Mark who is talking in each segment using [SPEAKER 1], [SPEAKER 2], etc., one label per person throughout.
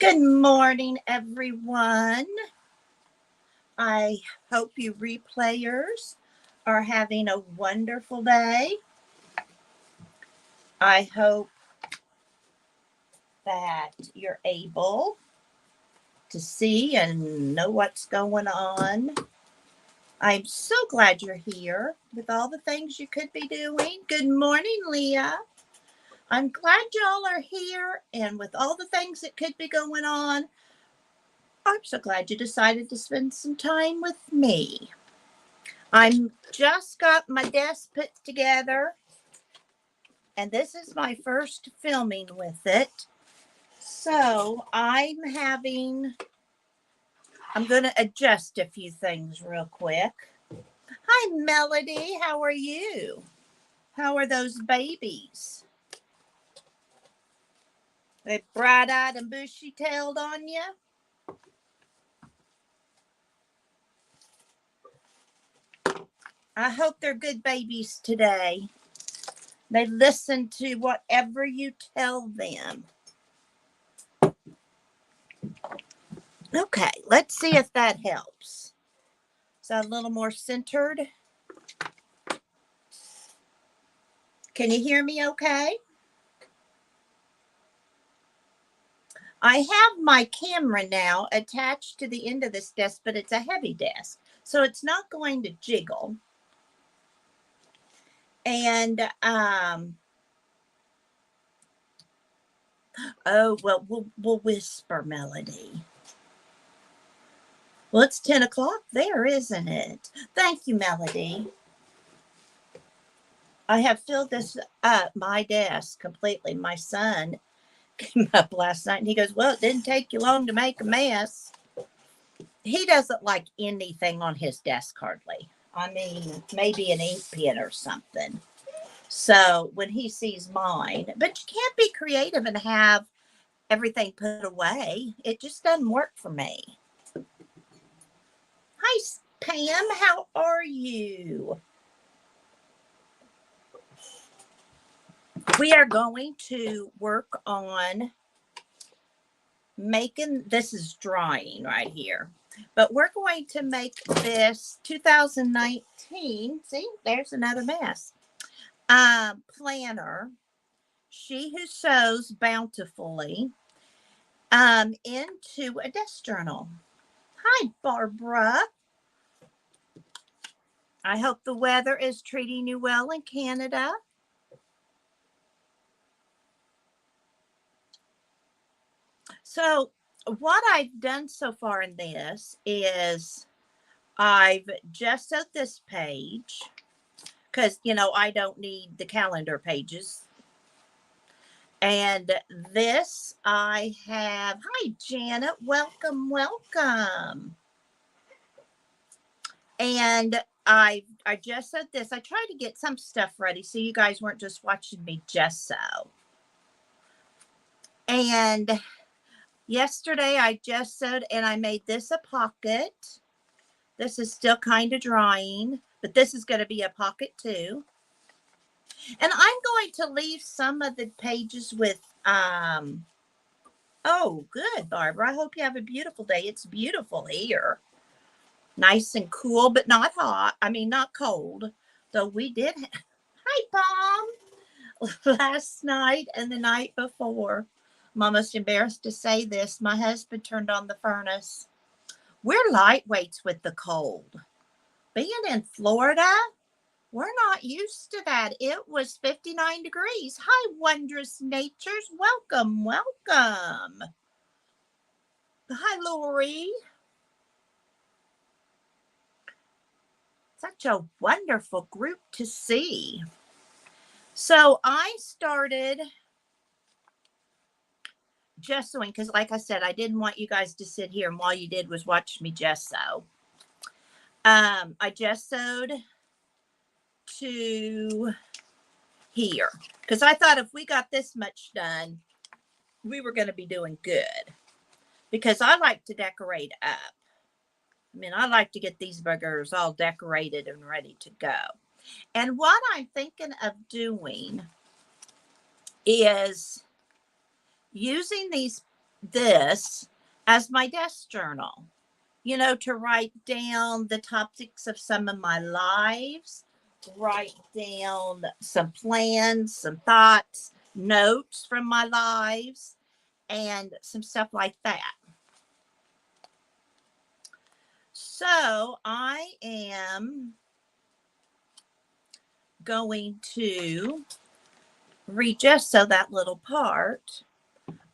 [SPEAKER 1] Good morning, everyone. I hope you replayers are having a wonderful day. I hope that you're able to see and know what's going on. I'm so glad you're here with all the things you could be doing. Good morning, Leah. I'm glad y'all are here, and with all the things that could be going on, I'm so glad you decided to spend some time with me. I'm just got my desk put together, and this is my first filming with it. So I'm going to adjust a few things real quick. Hi, Melody. How are you? How are those babies? They bright-eyed and bushy-tailed on you? I hope they're good babies today. They listen to whatever you tell them. Okay, let's see if that helps. Is that a little more centered? Can you hear me okay? I have my camera now attached to the end of this desk, but it's a heavy desk, so it's not going to jiggle. And, oh, well, we'll whisper, Melody. Well, it's 10 o'clock there, isn't it? Thank you, Melody. I have filled this up, my desk, completely. My son came up last night and he goes, well, it didn't take you long to make a mess. He doesn't like anything on his desk hardly. I mean, maybe an ink pen or something. So when he sees mine, but you can't be creative and have everything put away. It just doesn't work for me. Hi, Pam. How are you? We are going to work on making, this is drawing right here, but we're going to make this 2019, see, there's another mess, planner, She Who Sews Bountifully, into a desk journal. Hi, Barbara. I hope the weather is treating you well in Canada. So what I've done so far in this is I've just sewed this page because, you know, I don't need the calendar pages. And this I have, hi, Janet, welcome, welcome. And I just sewed this. I tried to get some stuff ready so you guys weren't just watching me just sew. And yesterday I just sewed and I made this a pocket. This is still kind of drying, but this is going to be a pocket too. And I'm going to leave some of the pages with, oh, good, Barbara. I hope you have a beautiful day. It's beautiful here. Nice and cool, but not hot. I mean, not cold. Though we did, hi, Palm, last night and the night before. I'm almost embarrassed to say this. My husband turned on the furnace. We're lightweights with the cold. Being in Florida, we're not used to that. It was 59 degrees. Hi, Wondrous Natures. Welcome, welcome. Hi, Lori. Such a wonderful group to see. So I started just sewing because, like I said, I didn't want you guys to sit here and all you did was watch me just sew. I just sewed to here because I thought if we got this much done, we were going to be doing good because I like to decorate up. I mean, I like to get these burgers all decorated and ready to go. And what I'm thinking of doing is using these this as my desk journal, to write down the topics of some of my lives, write down some plans, some thoughts, notes from my lives, and some stuff like that. So I am going to readjust that little part.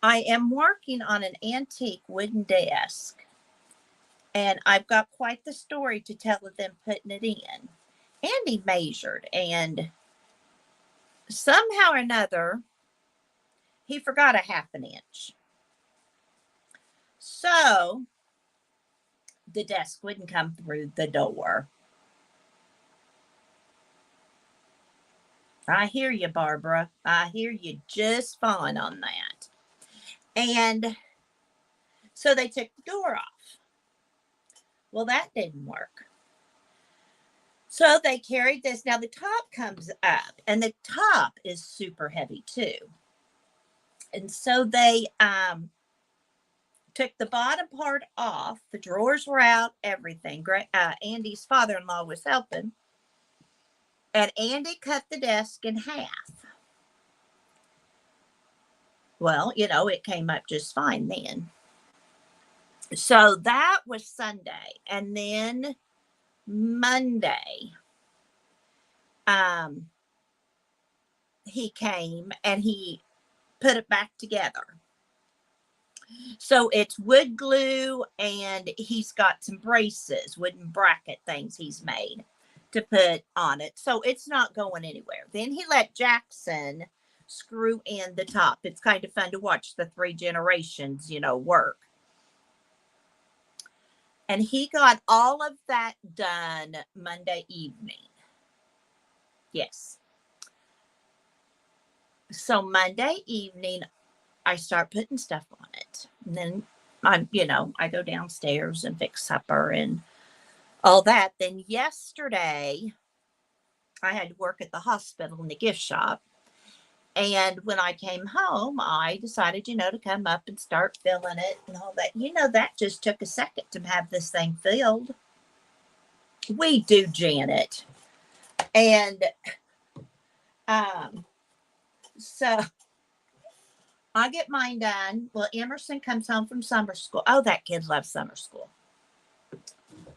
[SPEAKER 1] I am working on an antique wooden desk, and I've got quite the story to tell of them putting it in. Andy measured, and somehow or another, he forgot a half an inch. So the desk wouldn't come through the door. I hear you, Barbara. I hear you just fine on that. And so they took the door off. Well, that didn't work. So they carried this. Now the top comes up, and the top is super heavy too. And so they took the bottom part off. The drawers were out, everything. Andy's father-in-law was helping. And Andy cut the desk in half. Well, it came up just fine then. So that was Sunday. And then Monday, he came and he put it back together. So it's wood glue, and he's got some braces, wooden bracket things he's made to put on it. So it's not going anywhere. Then he let Jackson screw in the top. It's kind of fun to watch the three generations, work. And he got all of that done Monday evening. Yes. So Monday evening, I start putting stuff on it. And then I go downstairs and fix supper and all that. Then yesterday, I had to work at the hospital in the gift shop. And when I came home, I decided, to come up and start filling it and all that. That just took a second to have this thing filled. We do, Janet. And so I get mine done. Well, Emerson comes home from summer school. Oh, that kid loves summer school.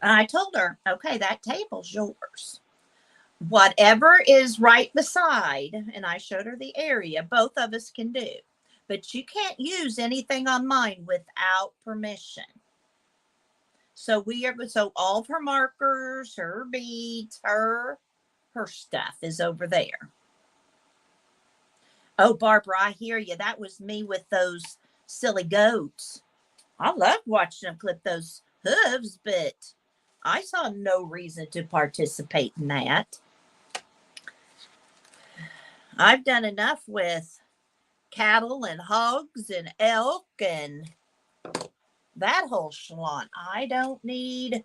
[SPEAKER 1] And I told her, okay, that table's yours. Whatever is right beside, and I showed her the area, both of us can do. But you can't use anything on mine without permission. So all of her markers, her beads, her stuff is over there. Oh, Barbara, I hear you. That was me with those silly goats. I loved watching them clip those hooves, but I saw no reason to participate in that. I've done enough with cattle and hogs and elk and that whole shalon. I don't need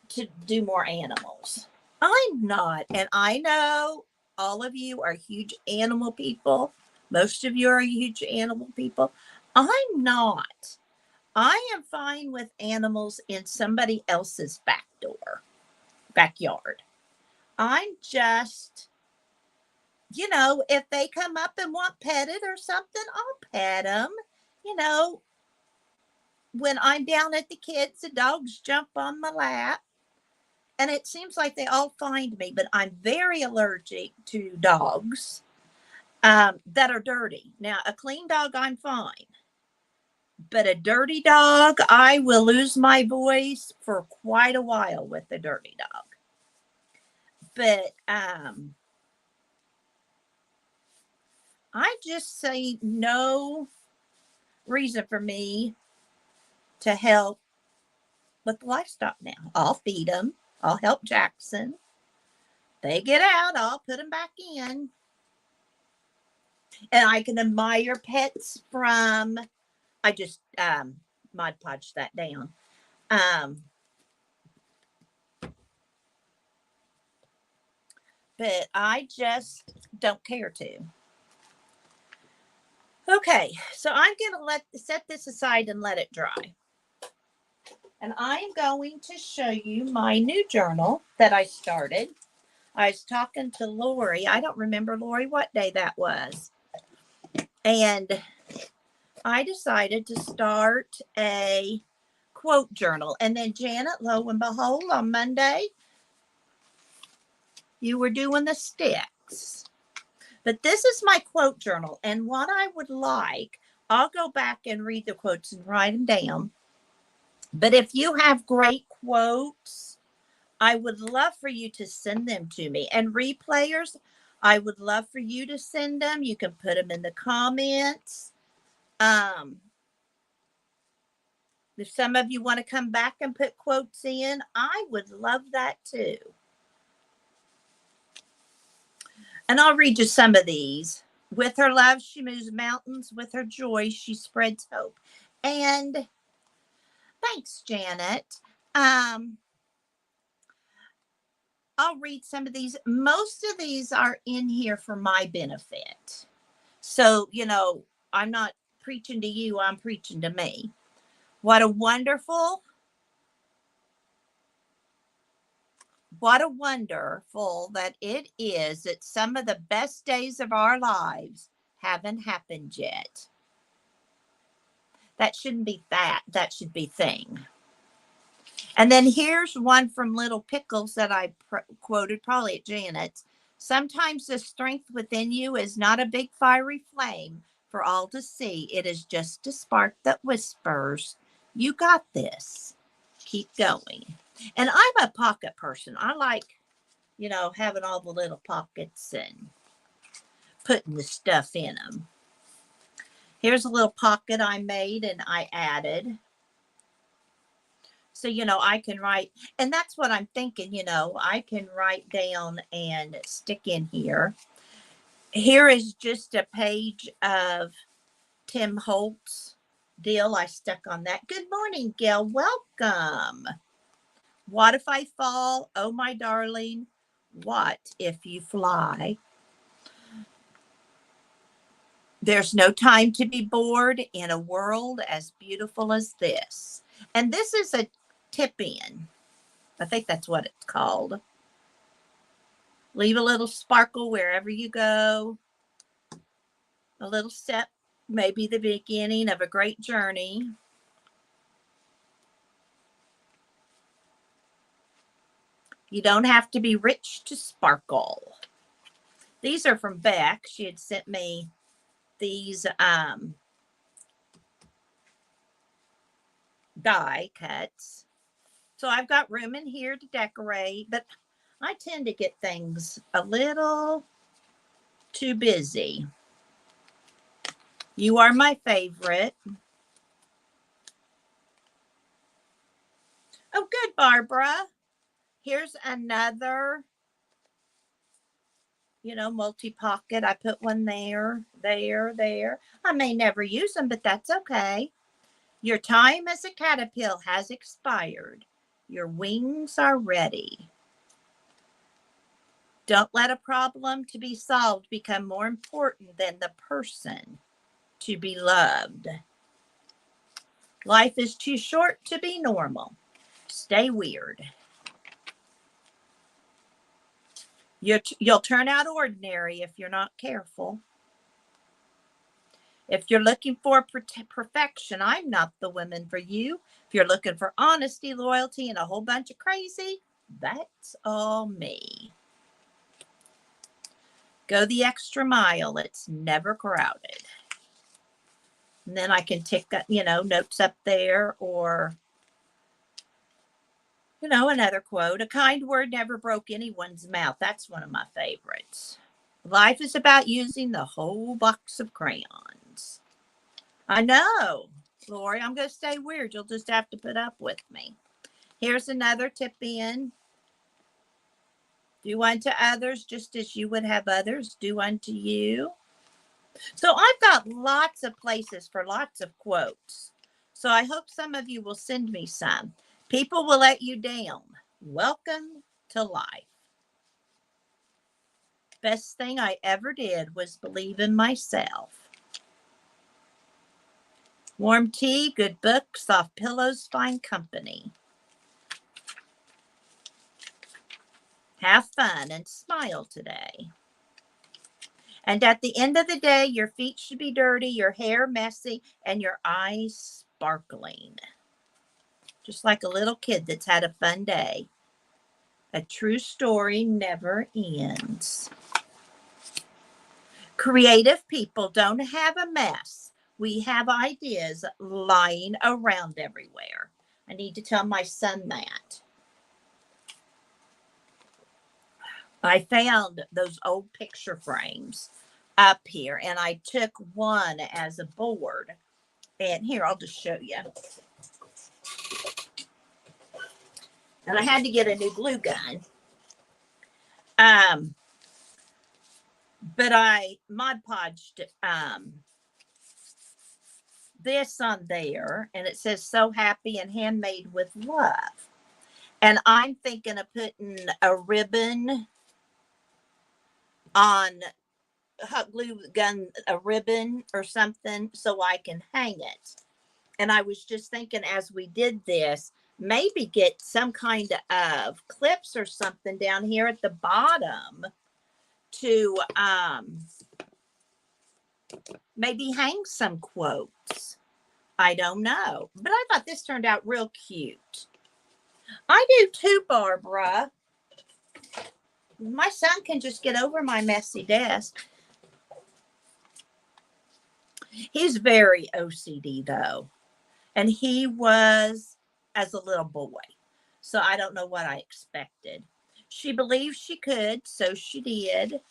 [SPEAKER 1] to do more animals. I'm not. And I know all of you are huge animal people. Most of you are huge animal people. I'm not. I am fine with animals in somebody else's backyard. I'm just, if they come up and want petted or something, I'll pet them. When I'm down at the kids, the dogs jump on my lap. And it seems like they all find me, but I'm very allergic to dogs that are dirty. Now, a clean dog, I'm fine. But a dirty dog, I will lose my voice for quite a while with a dirty dog. But I just see no reason for me to help with the livestock now. I'll feed them. I'll help Jackson. They get out, I'll put them back in. And I can admire pets from, I just Mod Podged that down. But I just don't care to. Okay, so I'm going to set this aside and let it dry. And I'm going to show you my new journal that I started. I was talking to Lori. I don't remember, Lori, what day that was. And I decided to start a quote journal. And then Janet, lo and behold, on Monday, you were doing the sticks. But this is my quote journal. And what I would like, I'll go back and read the quotes and write them down. But if you have great quotes, I would love for you to send them to me. And replayers, I would love for you to send them. You can put them in the comments. If some of you want to come back and put quotes in, I would love that too. And I'll read you some of these. With her love, she moves mountains. With her joy, she spreads hope. And thanks, Janet. I'll read some of these. Most of these are in here for my benefit. So, I'm not preaching to you, I'm preaching to me. What a wonderful that it is that some of the best days of our lives haven't happened yet. That shouldn't be that should be thing. And then here's one from Little Pickles that I quoted probably at Janet's. Sometimes the strength within you is not a big fiery flame for all to see. It is just a spark that whispers, you got this. Keep going. And I'm a pocket person. I like, having all the little pockets and putting the stuff in them. Here's a little pocket I made and I added. So, I can write, and that's what I'm thinking, I can write down and stick in here. Here is just a page of Tim Holtz deal. I stuck on that. Good morning, Gail. Welcome. What if I fall? Oh, my darling. What if you fly? There's no time to be bored in a world as beautiful as this. And this is a tip in. I think that's what it's called. Leave a little sparkle wherever you go. A little step, maybe the beginning of a great journey. You don't have to be rich to sparkle. These are from Beck. She had sent me these die cuts. So I've got room in here to decorate, but I tend to get things a little too busy. You are my favorite. Oh, good, Barbara. Here's another, multi-pocket. I put one there. I may never use them, but that's okay. Your time as a caterpillar has expired. Your wings are ready. Don't let a problem to be solved become more important than the person to be loved. Life is too short to be normal. Stay weird. You'll turn out ordinary if you're not careful. If you're looking for perfection, I'm not the woman for you. If you're looking for honesty, loyalty, and a whole bunch of crazy, that's all me. Go the extra mile. It's never crowded. And then I can tick, notes up there, or, another quote. A kind word never broke anyone's mouth. That's one of my favorites. Life is about using the whole box of crayons. I know, Lori, I'm going to stay weird. You'll just have to put up with me. Here's another tip in. Do unto others just as you would have others do unto you. So I've got lots of places for lots of quotes. So I hope some of you will send me some. People will let you down. Welcome to life. Best thing I ever did was believe in myself. Warm tea, good book, soft pillows, fine company. Have fun and smile today. And at the end of the day, your feet should be dirty, your hair messy, and your eyes sparkling. Just like a little kid that's had a fun day. A true story never ends. Creative people don't have a mess. We have ideas lying around everywhere. I need to tell my son that. I found those old picture frames up here, and I took one as a board. And here, I'll just show you. And I had to get a new glue gun. But I Mod Podged this on there, and it says "So happy and handmade with love." And I'm thinking of putting a ribbon on hot glue gun, a ribbon or something, so I can hang it. And I was just thinking, as we did this, maybe get some kind of clips or something down here at the bottom to maybe hang some quotes. I don't know, but I thought this turned out real cute. I do too, Barbara. My son can just get over my messy desk. He's very OCD though, and he was as a little boy, so I don't know what I expected. She believed she could, so she did.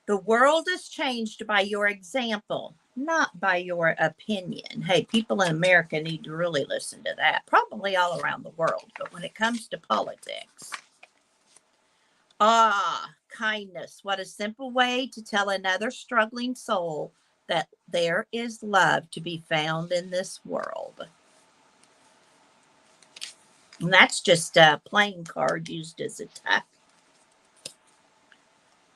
[SPEAKER 1] The world is changed by your example, not by your opinion. Hey, people in America need to really listen to that. Probably all around the world, but when it comes to politics. Kindness. What a simple way to tell another struggling soul that there is love to be found in this world. And that's just a playing card used as a tuck.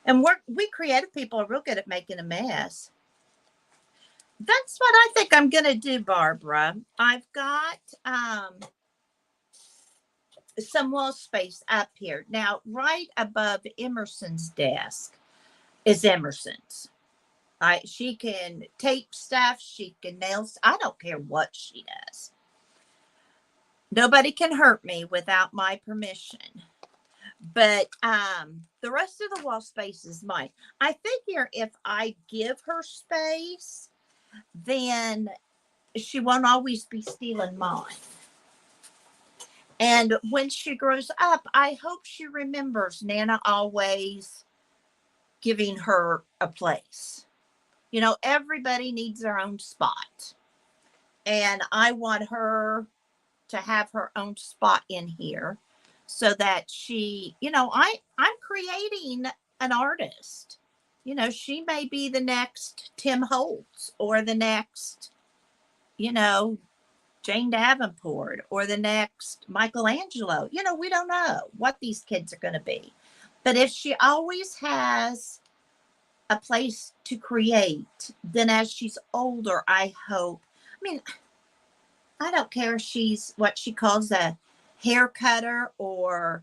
[SPEAKER 1] And we creative people are real good at making a mess. That's what I think I'm going to do, Barbara. I've got some wall space up here. Now, right above Emerson's desk is Emerson's. She can tape stuff. She can nail. I don't care what she does. Nobody can hurt me without my permission. But the rest of the wall space is mine. I figure if I give her space, then she won't always be stealing mine. And when she grows up, I hope she remembers Nana always giving her a place. You know, everybody needs their own spot. And I want her to have her own spot in here so that she, you know, I'm creating an artist. You know, she may be the next Tim Holtz or the next, you know, Jane Davenport or the next Michelangelo. You know, we don't know what these kids are going to be. But if she always has a place to create, then as she's older, I hope, I mean, I don't care if she's what she calls a hair cutter or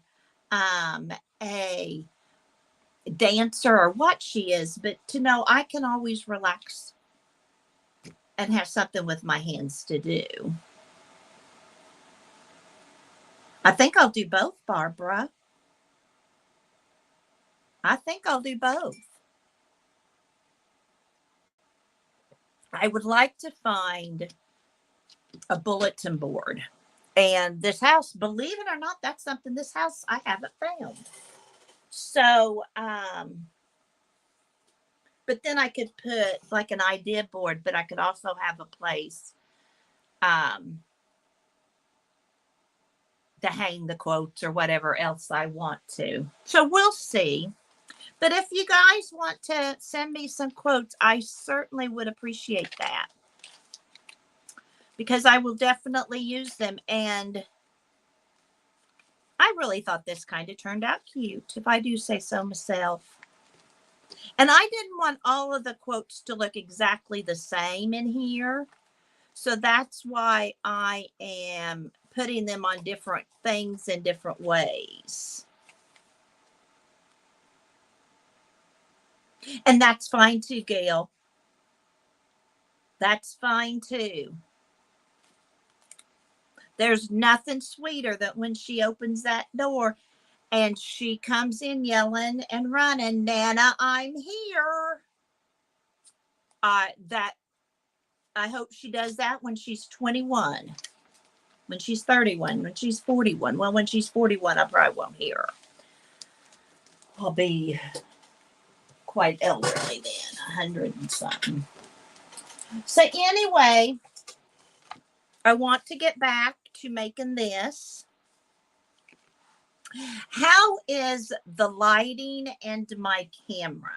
[SPEAKER 1] a dancer or what she is, but to know I can always relax and have something with my hands to do. I think I'll do both, Barbara. I think I'll do both. I would like to find a bulletin board. And this house, believe it or not, that's something this house I haven't found. So, but then I could put like an idea board, but I could also have a place to hang the quotes or whatever else I want to. So we'll see. But if you guys want to send me some quotes, I certainly would appreciate that, because I will definitely use them. And I really thought this kind of turned out cute, if I do say so myself. And I didn't want all of the quotes to look exactly the same in here. So that's why I am putting them on different things in different ways. And that's fine too, Gail. That's fine too. There's nothing sweeter than when she opens that door and she comes in yelling and running, Nana, I'm here. That I hope she does that when she's 21, when she's 31, when she's 41. Well, when she's 41, I probably won't hear her. I'll be quite elderly then, 100 and something. So anyway, I want to get back to making this. How is the lighting and my camera?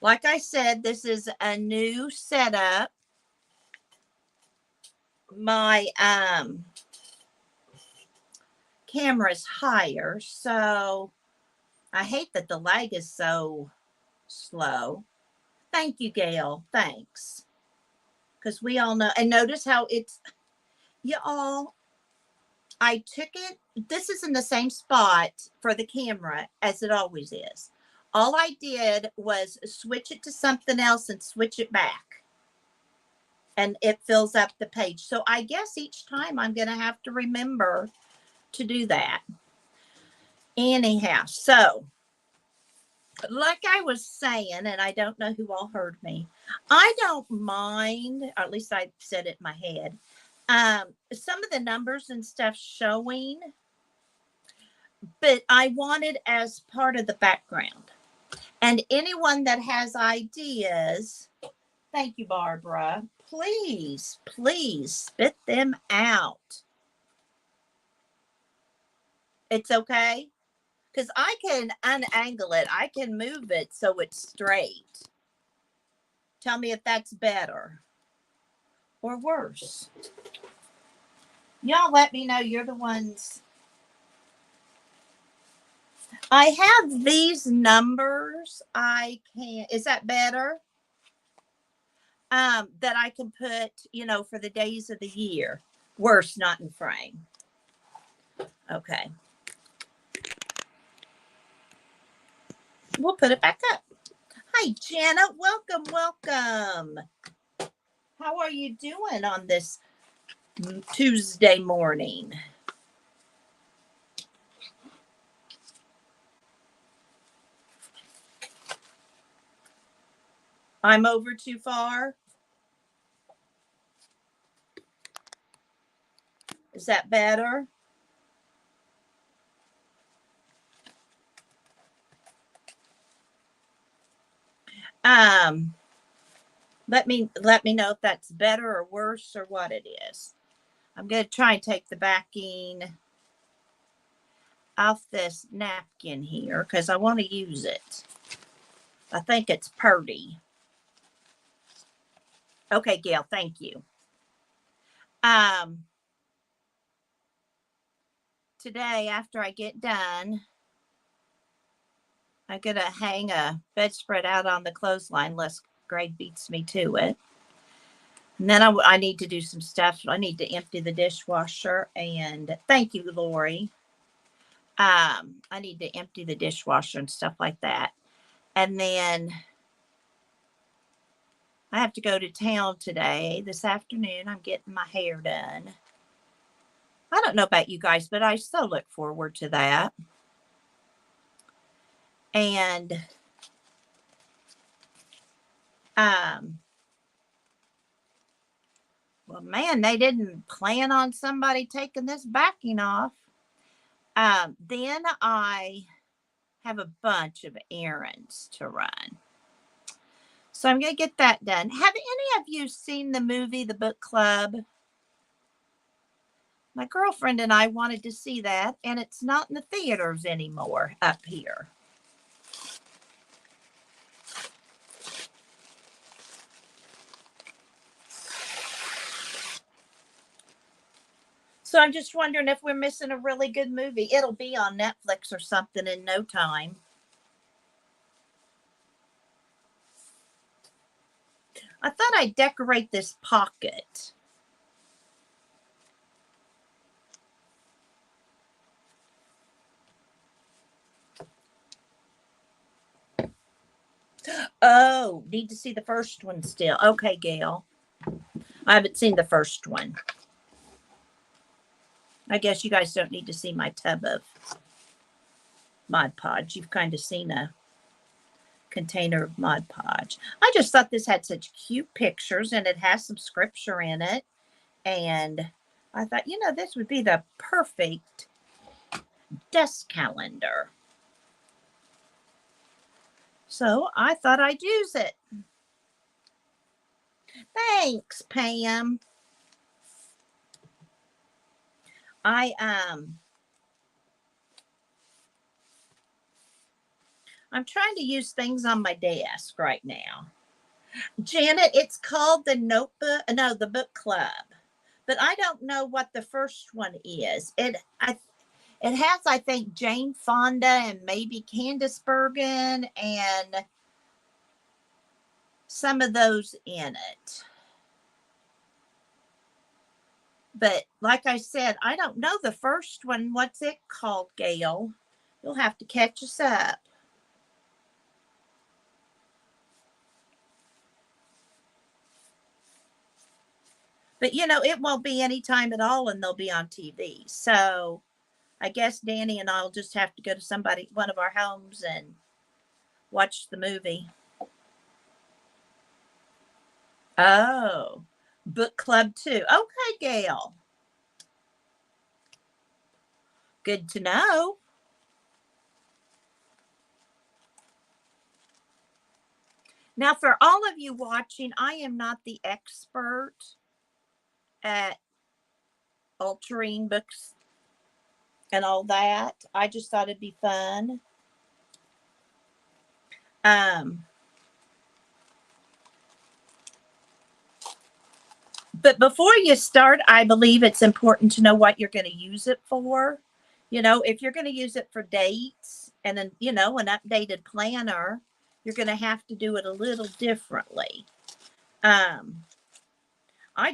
[SPEAKER 1] Like I said, this is a new setup. My camera's higher, so I hate that the lag is so slow. Thank you, Gail. Thanks. Because we all know, and notice how it's, y'all, I took it. This is in the same spot for the camera as it always is. All I did was switch it to something else and switch it back. And it fills up the page. So I guess each time I'm going to have to remember to do that. Anyhow, so like I was saying, and I don't know who all heard me, I don't mind, or at least I said it in my head, some of the numbers and stuff showing, but I want it as part of the background. And anyone that has ideas, thank you, Barbara, please, please spit them out. It's okay? Because I can unangle it. I can move it so it's straight. Tell me if that's better or worse. Y'all let me know. You're the ones. I have these numbers. I can. Is that better? That I can put, for the days of the year. Worse, not in frame. Okay. We'll put it back up. Hi, Janet. Welcome, welcome. How are you doing on this Tuesday morning? I'm over too far. Is that better? Let me know if that's better or worse or what it is. I'm going to try and take the backing off this napkin here because I want to use it. I think it's purty. Okay, Gail, thank you. Today, after I get done, I'm going to hang a bedspread out on the clothesline unless Greg beats me to it. And then I need to do some stuff. I need to empty the dishwasher. And thank you, Lori. I need to empty the dishwasher and stuff like that. And then I have to go to town today. This afternoon, I'm getting my hair done. I don't know about you guys, but I so look forward to that. And well, man, they didn't plan on somebody taking this backing off. Then I have a bunch of errands to run. So I'm going to get that done. Have any of you seen the movie, The Book Club? My girlfriend and I wanted to see that, and it's not in the theaters anymore up here. So I'm just wondering if we're missing a really good movie. It'll be on Netflix or something in no time. I thought I'd decorate this pocket. Oh, need to see the first one still. Okay, Gail. I haven't seen the first one. I guess you guys don't need to see my tub of Mod Podge. You've kind of seen a container of Mod Podge. I just thought this had such cute pictures and it has some scripture in it. And I thought, you know, this would be the perfect desk calendar. So I thought I'd use it. Thanks, Pam. I'm trying to use things on my desk right now. Janet, it's called the Notebook, no, the Book Club. But I don't know what the first one is. It has, I think, Jane Fonda and maybe Candice Bergen and some of those in it. But like I said, I don't know the first one. What's it called, Gail? You'll have to catch us up. But, you know, it won't be any time at all and they'll be on TV. So I guess Danny and I'll just have to go to one of our homes and watch the movie. Oh, book club too. Okay, Gail. Good to know. Now, for all of you watching, I am not the expert at altering books and all that. I just thought it'd be fun. But before you start, I believe it's important to know what you're going to use it for. You know, if you're going to use it for dates and then, you know, an updated planner, you're going to have to do it a little differently. I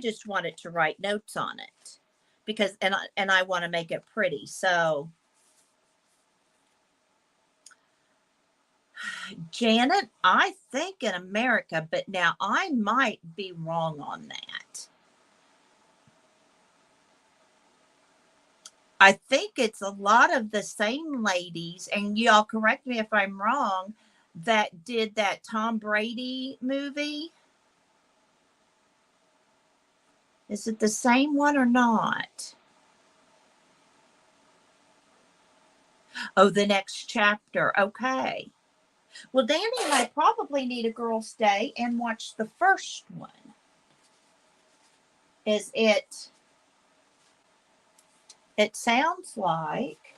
[SPEAKER 1] just wanted to write notes on it because, and I want to make it pretty. So Janet, I think in America, but now I might be wrong on that. I think it's a lot of the same ladies, and y'all correct me if I'm wrong, that did that Tom Brady movie. Is it the same one or not? Oh, the next chapter. Okay. Well, Danny and I probably need a girls' day and watch the first one. It sounds like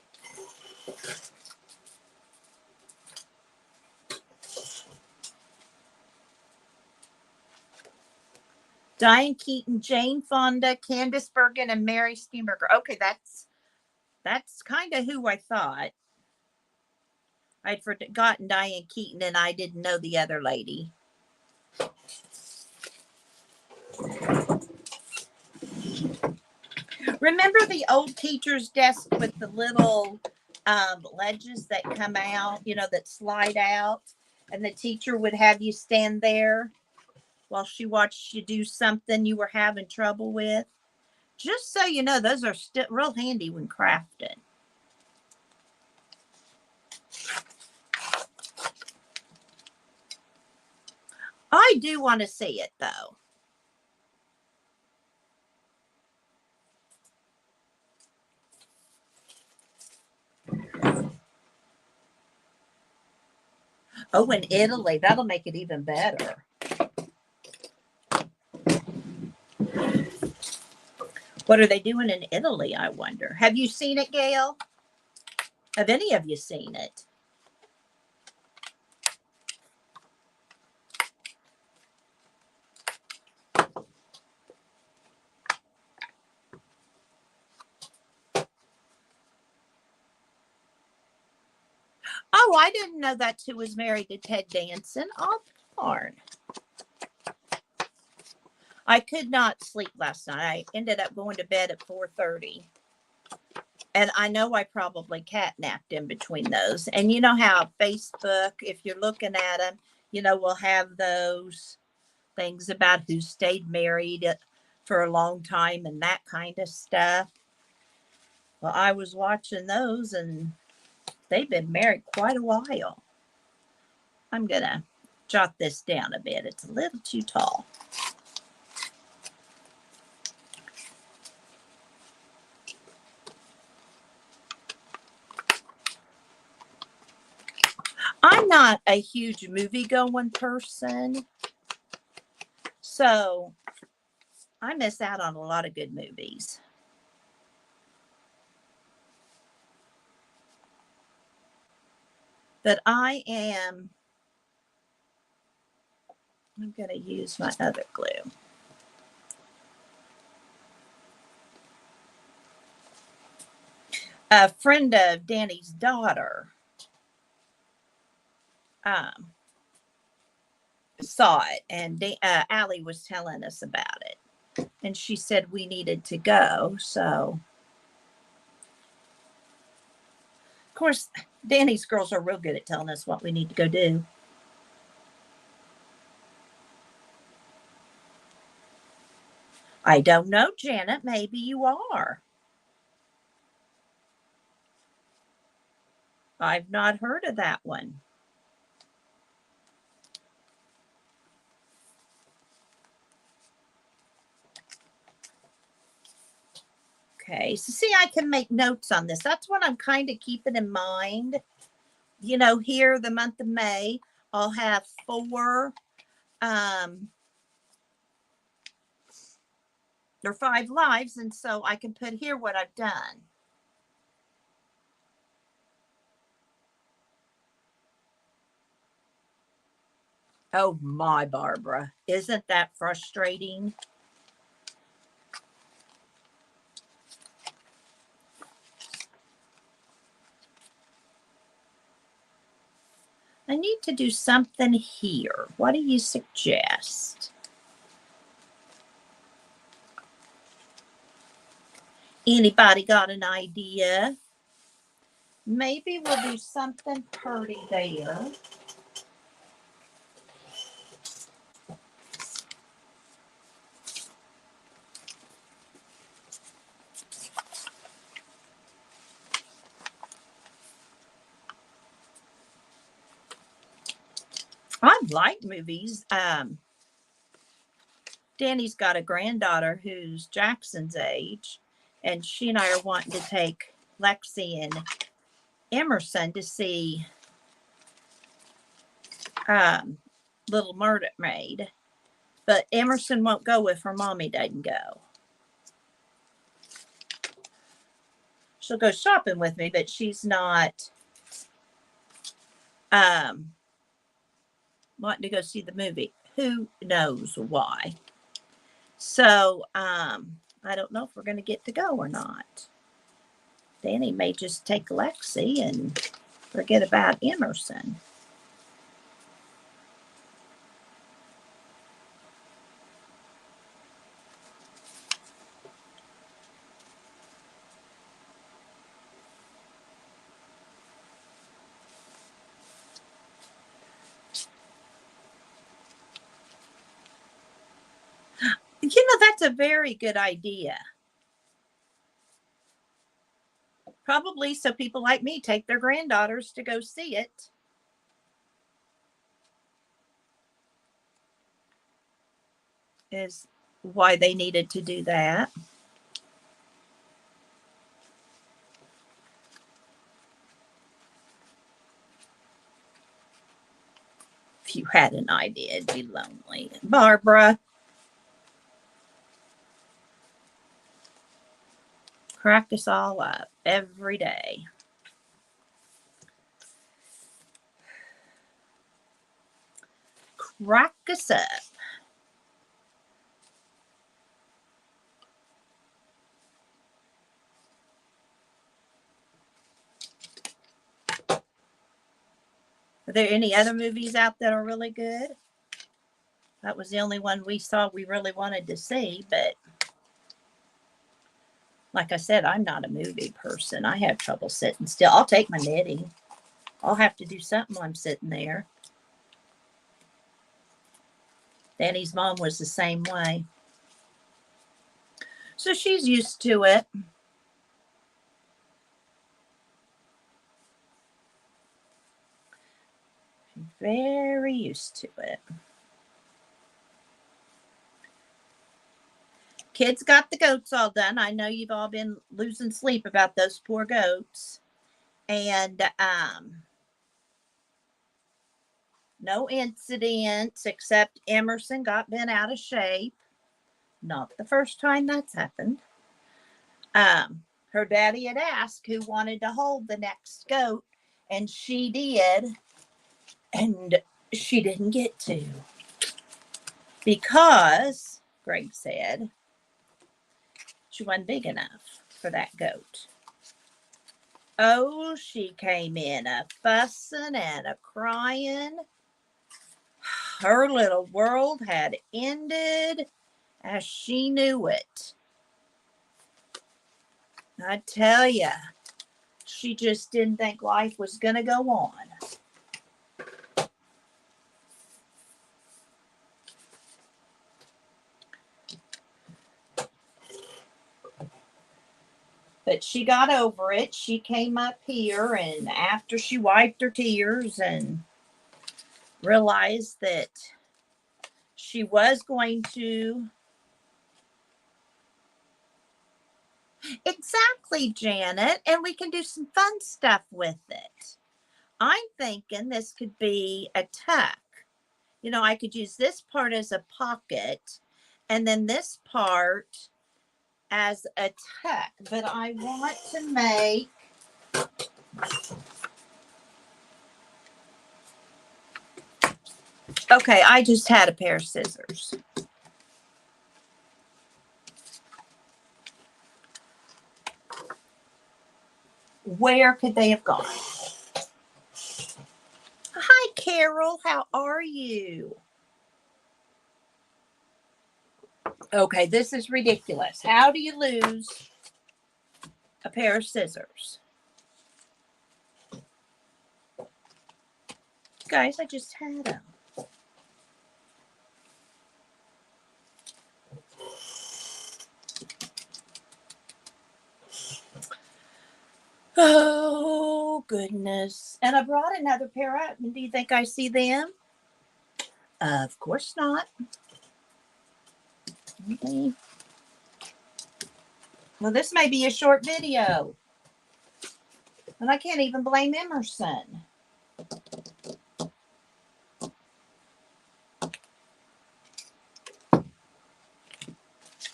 [SPEAKER 1] Diane Keaton, Jane Fonda, Candice Bergen, and Mary Steenburgen. Okay, that's kind of who I thought. I'd forgotten Diane Keaton, and I didn't know the other lady. Remember the old teacher's desk with the little ledges that come out, you know, that slide out, and the teacher would have you stand there while she watched you do something you were having trouble with? Just so you know, those are still real handy when crafting. I do want to see it, though. Oh, in Italy, that'll make it even better. What are they doing in Italy, I wonder? Have you seen it, Gail? Have any of you seen it? Oh, I didn't know that's who was married to Ted Danson. Oh, darn. I could not sleep last night. I ended up going to bed at 4:30. And I know I probably catnapped in between those. And you know how Facebook, if you're looking at them, will have those things about who stayed married for a long time and that kind of stuff. Well, I was watching those and they've been married quite a while. I'm going to jot this down a bit. It's a little too tall. I'm not a huge movie going person, so I miss out on a lot of good movies. But I'm going to use my other glue. A friend of Danny's daughter saw it, and Allie was telling us about it, and she said we needed to go. So, of course, Danny's girls are real good at telling us what we need to go do. I don't know, Janet. Maybe you are. I've not heard of that one. Okay, so see, I can make notes on this. That's what I'm kind of keeping in mind. Here, the month of May, I'll have 4 or 5 lives, and so I can put here what I've done. Oh my, Barbara, isn't that frustrating? I need to do something here. What do you suggest? Anybody got an idea? Maybe we'll do something pretty there. I like movies. Danny's got a granddaughter who's Jackson's age, and she and I are wanting to take Lexi and Emerson to see Little Mermaid. But Emerson won't go if her mommy doesn't go. She'll go shopping with me, but she's not wanting to go see the movie. Who knows why? So I don't know if we're going to get to go or not. Danny may just take Lexi and forget about Emerson. That's a very good idea. Probably so people like me take their granddaughters to go see it. Is why they needed to do that. If you had an idea, it'd be lonely. Barbara. Crack us all up every day. Crack us up. Are there any other movies out that are really good? That was the only one we saw we really wanted to see. But like I said, I'm not a movie person. I have trouble sitting still. I'll take my knitting. I'll have to do something while I'm sitting there. Danny's mom was the same way. So she's used to it. Very used to it. Kids got the goats all done. I know you've all been losing sleep about those poor goats. And no incidents except Emerson got bent out of shape. Not the first time that's happened. Her daddy had asked who wanted to hold the next goat, and she did. And she didn't get to. Because, Greg said, she wasn't big enough for that goat. Oh, she came in a fussing and a crying. Her little world had ended as she knew it. I tell ya, she just didn't think life was going to go on. But she got over it. She came up here, and after she wiped her tears and realized that she was going to. Exactly, Janet. And we can do some fun stuff with it. I'm thinking this could be a tuck. You know, I could use this part as a pocket and then this part as a tuck. But I want to make. Okay, I just had a pair of scissors. Where could they have gone? Hi, Carol. How are you? Okay, this is ridiculous. How do you lose a pair of scissors? Guys, I just had them. Oh, goodness. And I brought another pair up. And do you think I see them? Of course not. Okay. Well, this may be a short video. And I can't even blame Emerson.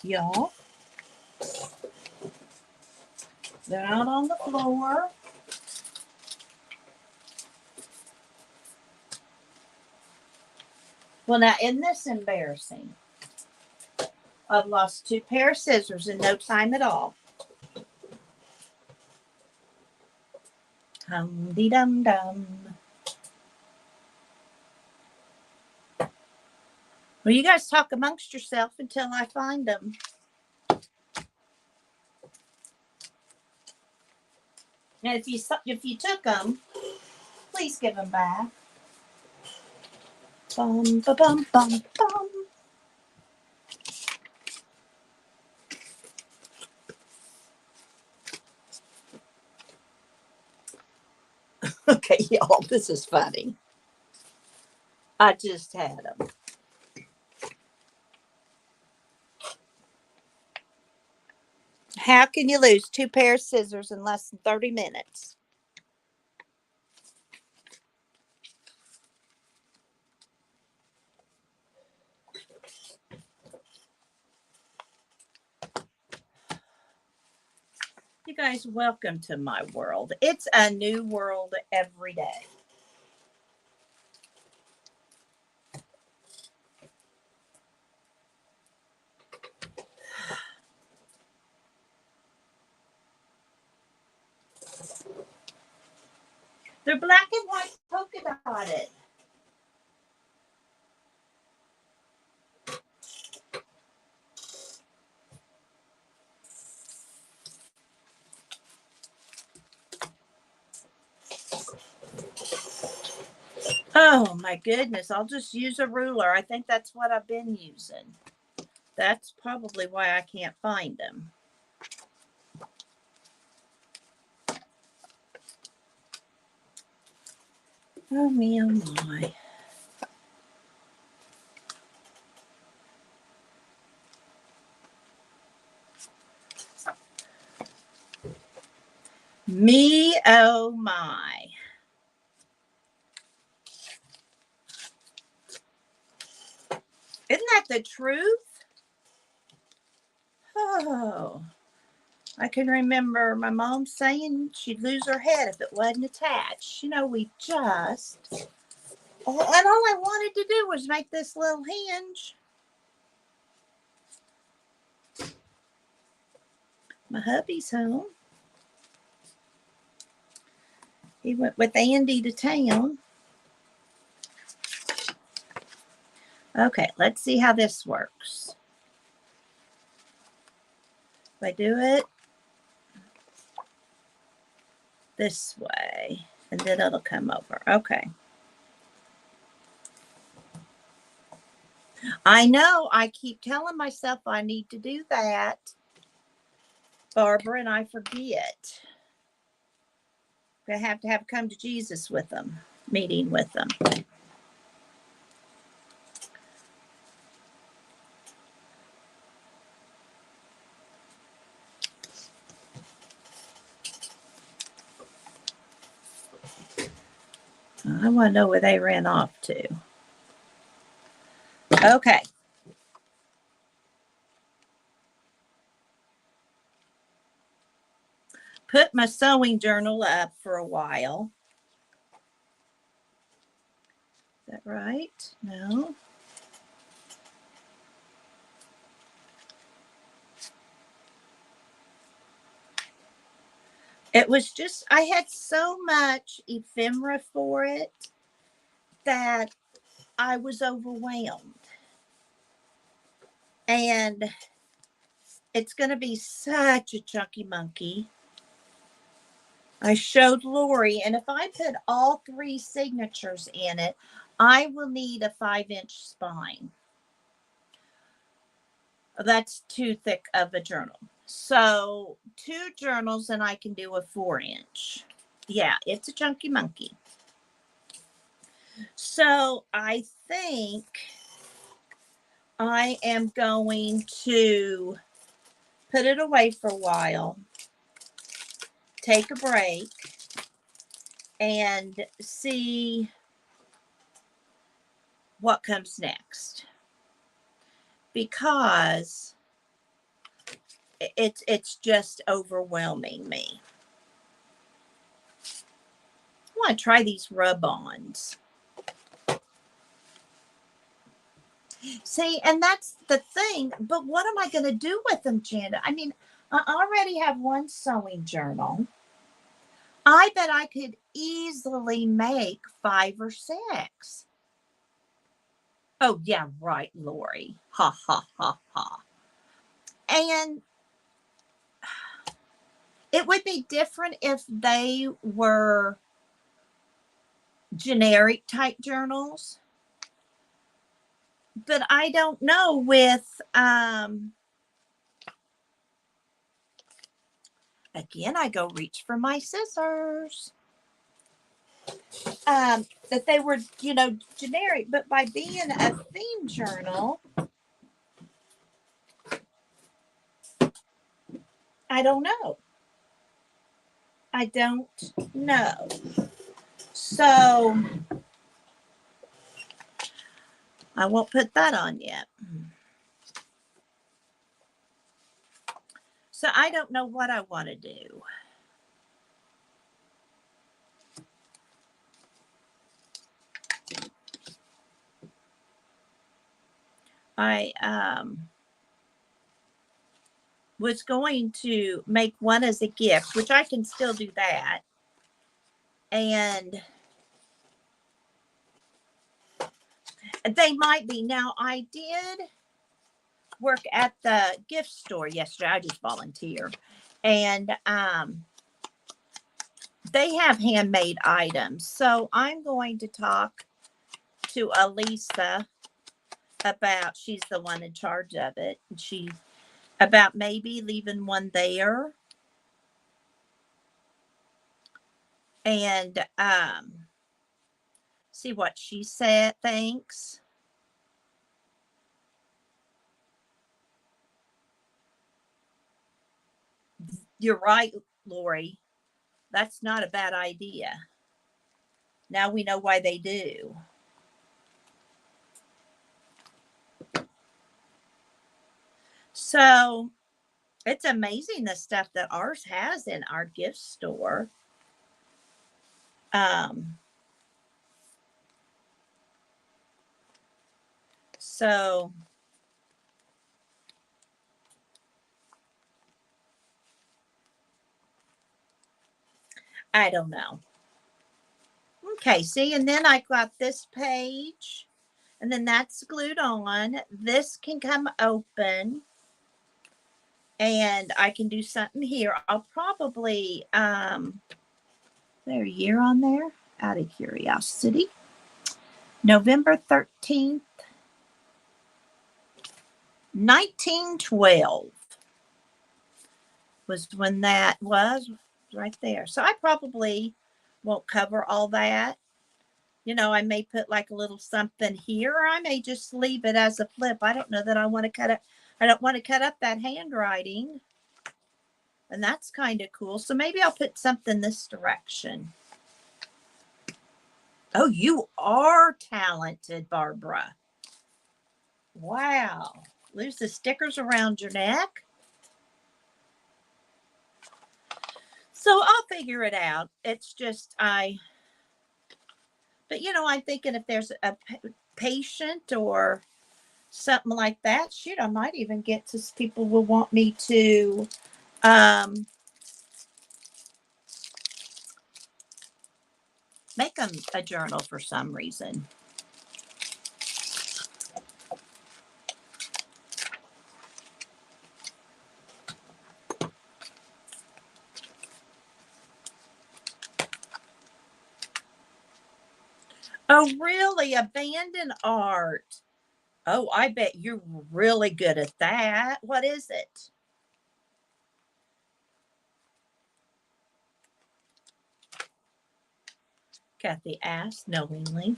[SPEAKER 1] Y'all. They're out on the floor. Well, now, isn't this embarrassing? I've lost 2 pair of scissors in no time at all. Hum-de-dum-dum. Well, you guys talk amongst yourself until I find them. And if you took them, please give them back. Bum, ba, bum, bum, bum. Okay, y'all, this is funny. I just had them. How can you lose 2 pair of scissors in less than 30 minutes? You guys, welcome to my world. It's a new world every day. They're black and white polka dotted. Oh my goodness, I'll just use a ruler. I think that's what I've been using. That's probably why I can't find them. Oh me, oh my. Me, oh my. Isn't that the truth? Oh, I can remember my mom saying she'd lose her head if it wasn't attached. You know, we just, and all I wanted to do was make this little hinge. My hubby's home. He went with Andy to town. Okay, let's see how this works. If I do it this way, and then it'll come over. Okay. I know, I keep telling myself I need to do that, Barbara, and I forget. I have to have come to Jesus with them, meeting with them. I want to know where they ran off to. Okay. Put my sewing journal up for a while. Is that right? No. It was just, I had so much ephemera for it that I was overwhelmed. And it's going to be such a chunky monkey. I showed Lori, and if I put all 3 signatures in it, I will need a 5-inch spine. That's too thick of a journal. So 2 journals and I can do a 4-inch. Yeah, it's a chunky monkey. So I think I am going to put it away for a while, take a break, and see what comes next. Because it's just overwhelming me. I want to try these rub-ons. See, and that's the thing. But what am I going to do with them, Janda? I mean, I already have 1 sewing journal. I bet I could easily make 5 or 6. Oh, yeah, right, Lori. Ha, ha, ha, ha. And it would be different if they were generic type journals. But I don't know with, again, I go reach for my scissors. That they were, you know, generic, but by being a theme journal, I don't know. I don't know. So I won't put that on yet. So I don't know what I want to do. I was going to make one as a gift, which I can still do that. And they might be. Now, I did work at the gift store yesterday. I just volunteer. And they have handmade items. So I'm going to talk to Elisa about, she's the one in charge of it, and she about maybe leaving one there. And see what she said. Thanks. You're right, Lori. That's not a bad idea. Now we know why they do. So it's amazing the stuff that ours has in our gift store. So I don't know. Okay, see, and then I got this page, and then that's glued on. This can come open, and I can do something here. I'll probably there a year on there out of curiosity. November 13th, 1912 was when that was right there. So I probably won't cover all that. You know, I may put like a little something here, or I may just leave it as a flip. I don't know that I want to cut it. I don't want to cut up that handwriting. And that's kind of cool. So maybe I'll put something this direction. Oh, you are talented, Barbara. Wow. Lose the stickers around your neck. So I'll figure it out. It's just but you know, I'm thinking if there's a patient or something like that, shoot, I might even get to people will want me to make them a journal for some reason. Oh, really? Abandoned art. Oh, I bet you're really good at that. What is it? Kathy asked knowingly.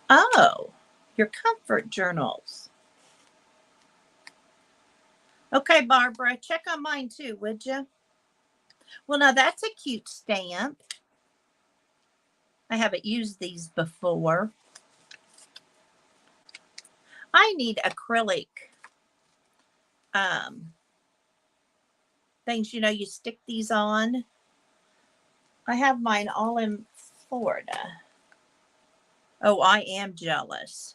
[SPEAKER 1] Oh, your comfort journals. Okay, Barbara, check on mine too, would you? Well, now that's a cute stamp. I haven't used these before. I need acrylic things, you know, you stick these on. I have mine all in Florida. Oh, I am jealous.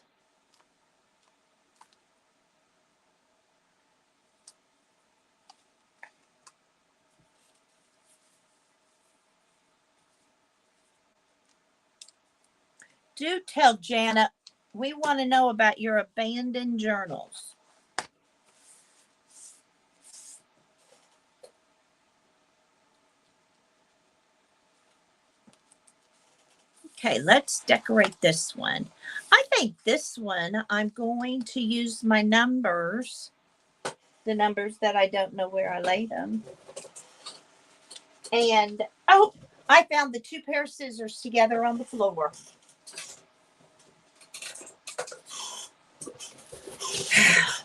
[SPEAKER 1] Do tell Janet, we want to know about your abandoned journals. Okay, let's decorate this one. I think this one, I'm going to use my numbers, the numbers that I don't know where I laid them. And, oh, I found the two pair of scissors together on the floor.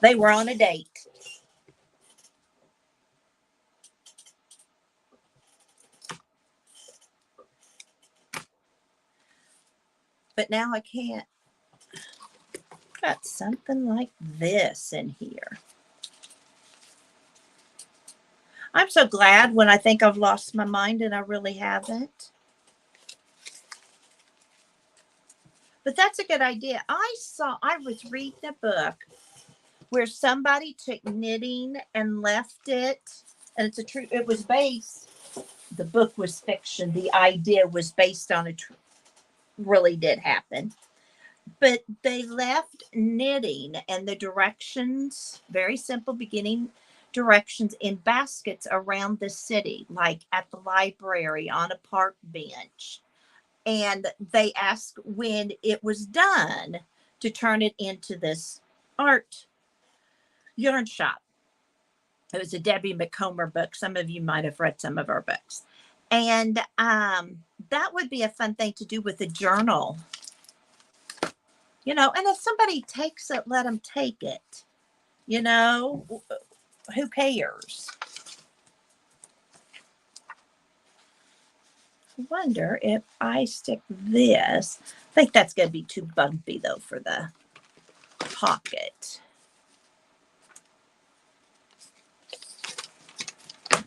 [SPEAKER 1] They were on a date. But now I can't. Got something like this in here. I'm so glad when I think I've lost my mind and I really haven't. But that's a good idea. I was reading a book where somebody took knitting and left it. And it's a true, it was based, the book was fiction. The idea was based on really did happen. But they left knitting and the directions, very simple beginning directions in baskets around the city, like at the library, on a park bench. And they asked when it was done to turn it into this art yarn shop. It was a Debbie McComber book. Some of you might have read some of her books. And that would be a fun thing to do with a journal. You know, and if somebody takes it, let them take it. You know, who cares? I wonder if I stick this. I think that's going to be too bumpy, though, for the pocket.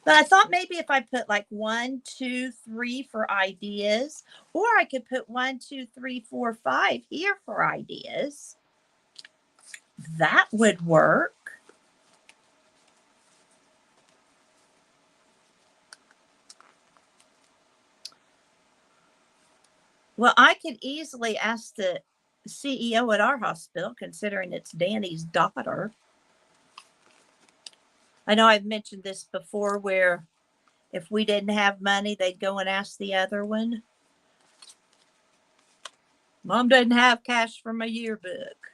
[SPEAKER 1] But I thought maybe if I put like 1, 2, 3 for ideas, or I could put 1, 2, 3, 4, 5 here for ideas. That would work. Well, I could easily ask the CEO at our hospital, considering it's Danny's daughter. I know I've mentioned this before, where if we didn't have money, they'd go and ask the other one. Mom doesn't have cash for my yearbook.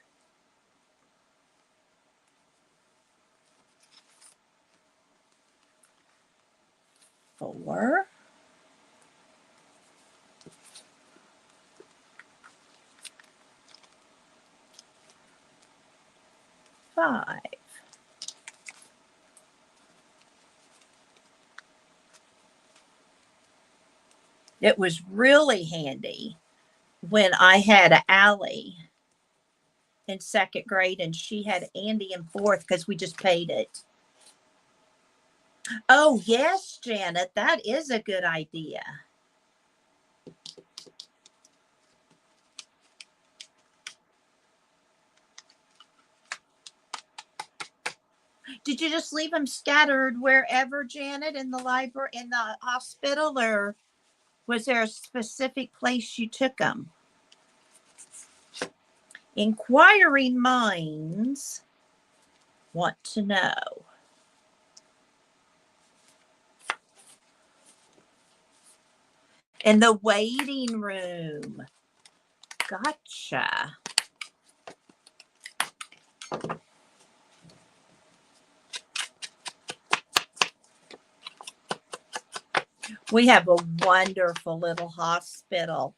[SPEAKER 1] Four. Five. It was really handy when I had Allie in 2nd grade and she had Andy in 4th, because we just paid it. Oh, yes, Janet, that is a good idea. Did you just leave them scattered wherever, Janet, in the library, in the hospital, or was there a specific place you took them? Inquiring minds want to know. In the waiting room. Gotcha. We have a wonderful little hospital.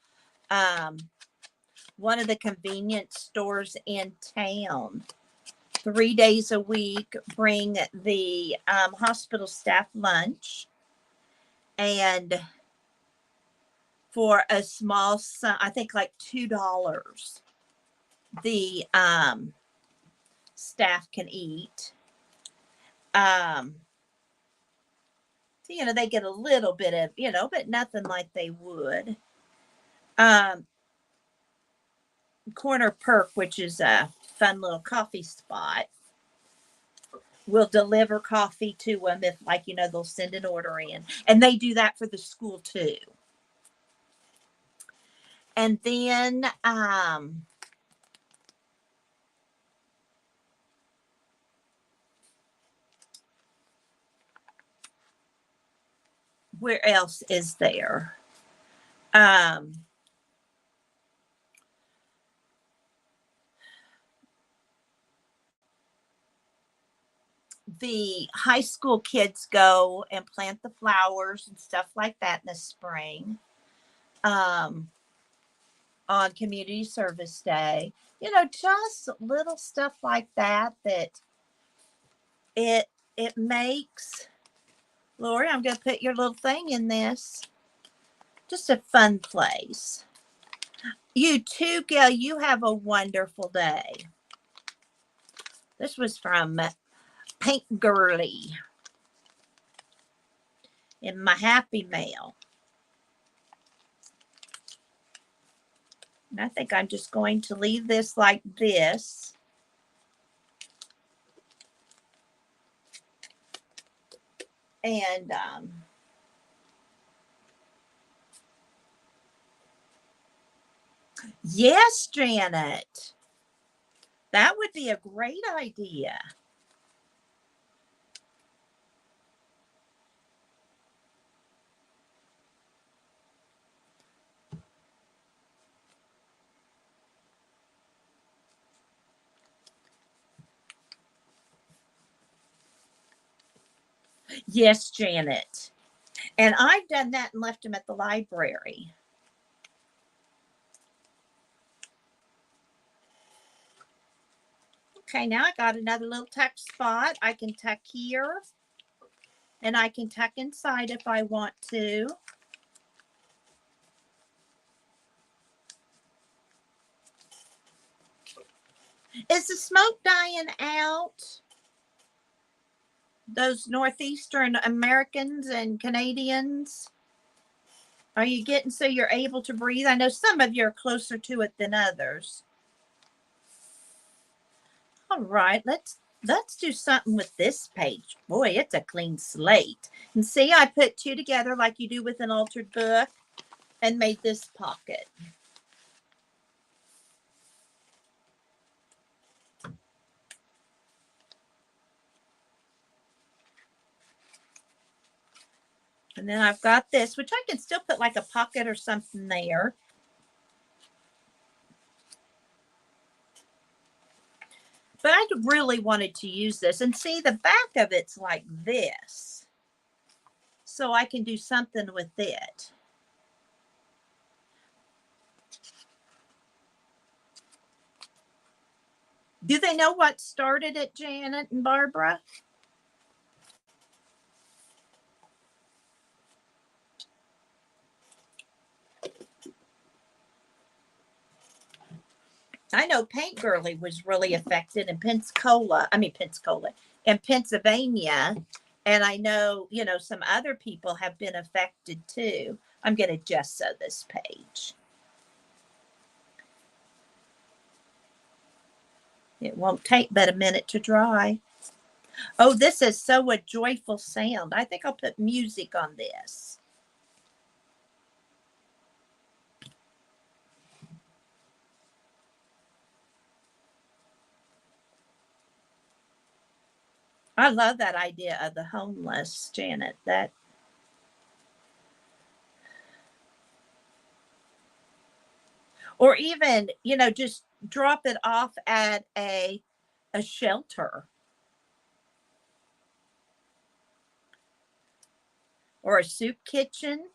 [SPEAKER 1] One of the convenience stores in town, 3 days a week, bring the hospital staff lunch. And for a small sum, I think like $2, the staff can eat. So, you know, they get a little bit of, you know, but nothing like they would. Corner Perk, which is a fun little coffee spot, will deliver coffee to them if, like, you know, they'll send an order in. And they do that for the school too. And then where else is there? The high school kids go and plant the flowers and stuff like that in the spring. On Community Service Day, you know, just little stuff like that, that it makes, Lori, I'm going to put your little thing in this, just a fun place. You too, Gail, you have a wonderful day. This was from Pink Girly in my Happy Mail. And I think I'm just going to leave this like this. And yes, Janet, that would be a great idea. Yes, Janet. And I've done that and left them at the library. Okay, now I got another little tuck spot. I can tuck here and I can tuck inside if I want to. Is the smoke dying out? Those Northeastern Americans and Canadians? Are you getting so you're able to breathe? I know some of you are closer to it than others. All right, let's do something with this page. Boy, it's a clean slate. And see, I put two together like you do with an altered book and made this pocket. And then I've got this, which I can still put like a pocket or something there. But I really wanted to use this. And see, the back of it's like this. So I can do something with it. Do they know what started it, Janet and Barbara? I know Paint Girly was really affected in Pensacola, in Pennsylvania. And I know, some other people have been affected too. I'm going to just sew this page. It won't take but a minute to dry. Oh, this is so a joyful sound. I think I'll put music on this. I love that idea of the homeless, Janet. That or even, just drop it off at a shelter or a soup kitchen.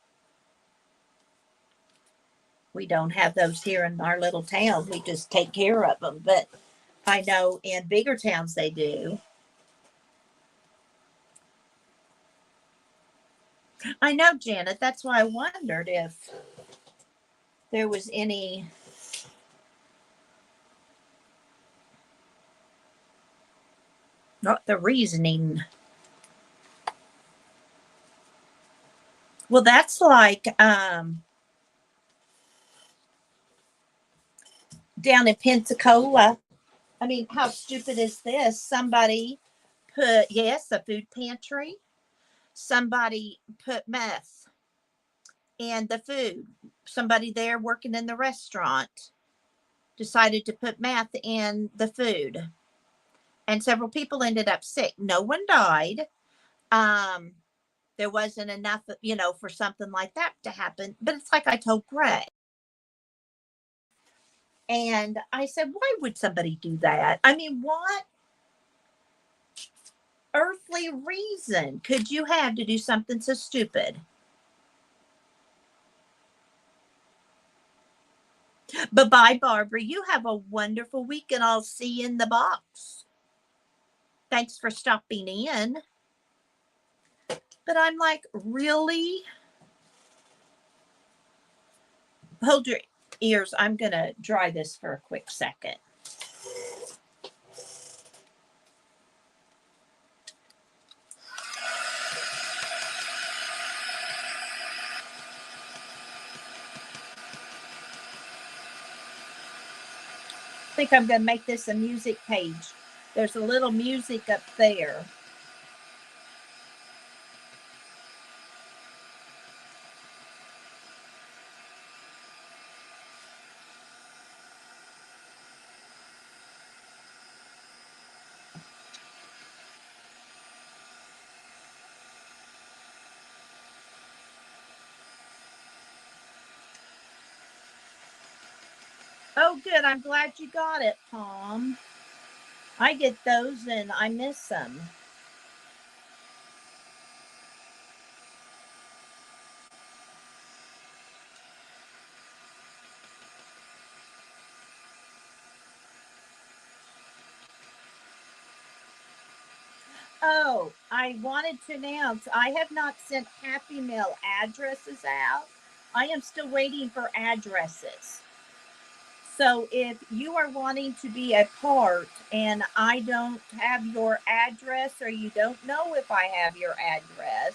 [SPEAKER 1] We don't have those here in our little town. We just take care of them. But I know in bigger towns they do. I know, Janet. That's why I wondered if there was any. Not the reasoning. Well, that's like down in Pensacola. I mean, how stupid is this? Somebody put, yes, a food pantry. Somebody put meth in the food. Somebody there working in the restaurant decided to put meth in the food. And several people ended up sick. No one died. There wasn't enough, for something like that to happen. But it's like I told Greg. And I said, why would somebody do that? I mean, what earthly reason could you have to do something so stupid? But bye, Barbara. You have a wonderful week, and I'll see you in the box. Thanks for stopping in. But I'm like, really? Hold your ears. I'm going to dry this for a quick second. I think I'm going to make this a music page. There's a little music up there. Oh, good. I'm glad you got it, Tom. I get those and I miss them. Oh, I wanted to announce I have not sent Happy Mail addresses out. I am still waiting for addresses. So if you are wanting to be a part and I don't have your address or you don't know if I have your address,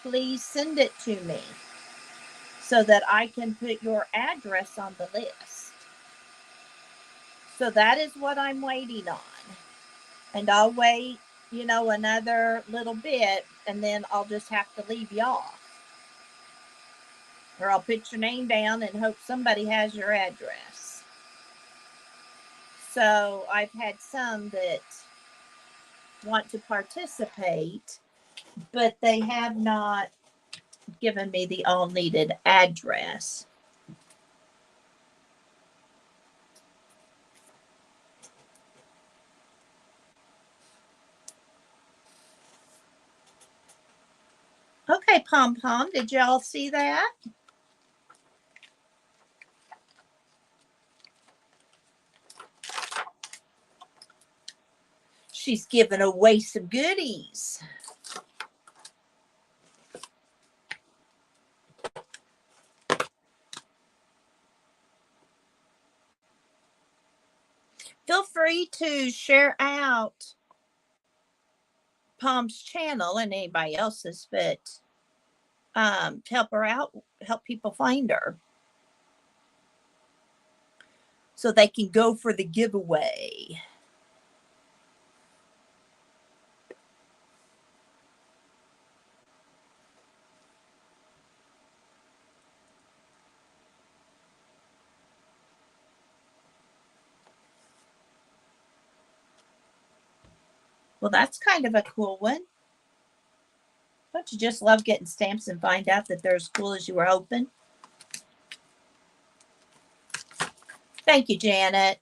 [SPEAKER 1] please send it to me so that I can put your address on the list. So that is what I'm waiting on. And I'll wait, another little bit and then I'll just have to leave you off. Or I'll put your name down and hope somebody has your address. So I've had some that want to participate, but they have not given me the all needed address. Okay, Pom Pom, did y'all see that? She's giving away some goodies. Feel free to share out Pom's channel and anybody else's, but to help her out, help people find her so they can go for the giveaway. Well, that's kind of a cool one. Don't you just love getting stamps and find out that they're as cool as you were hoping? Thank you, Janet.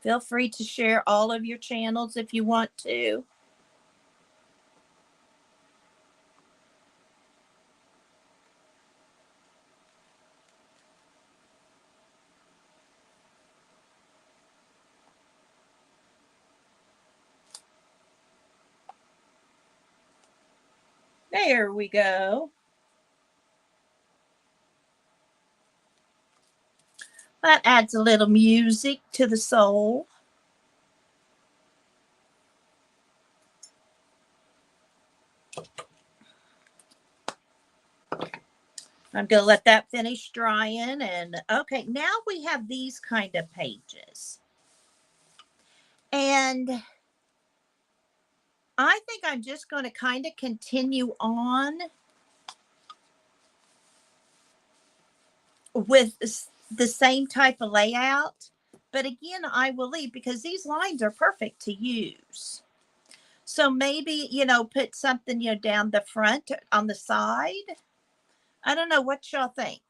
[SPEAKER 1] Feel free to share all of your channels if you want to. There we go. That adds a little music to the soul. I'm going to let that finish drying. And okay, now we have these kind of pages. And I think I'm just going to kind of continue on with the same type of layout. But again, I will leave because these lines are perfect to use. So maybe, put something, down the front on the side. I don't know what y'all think.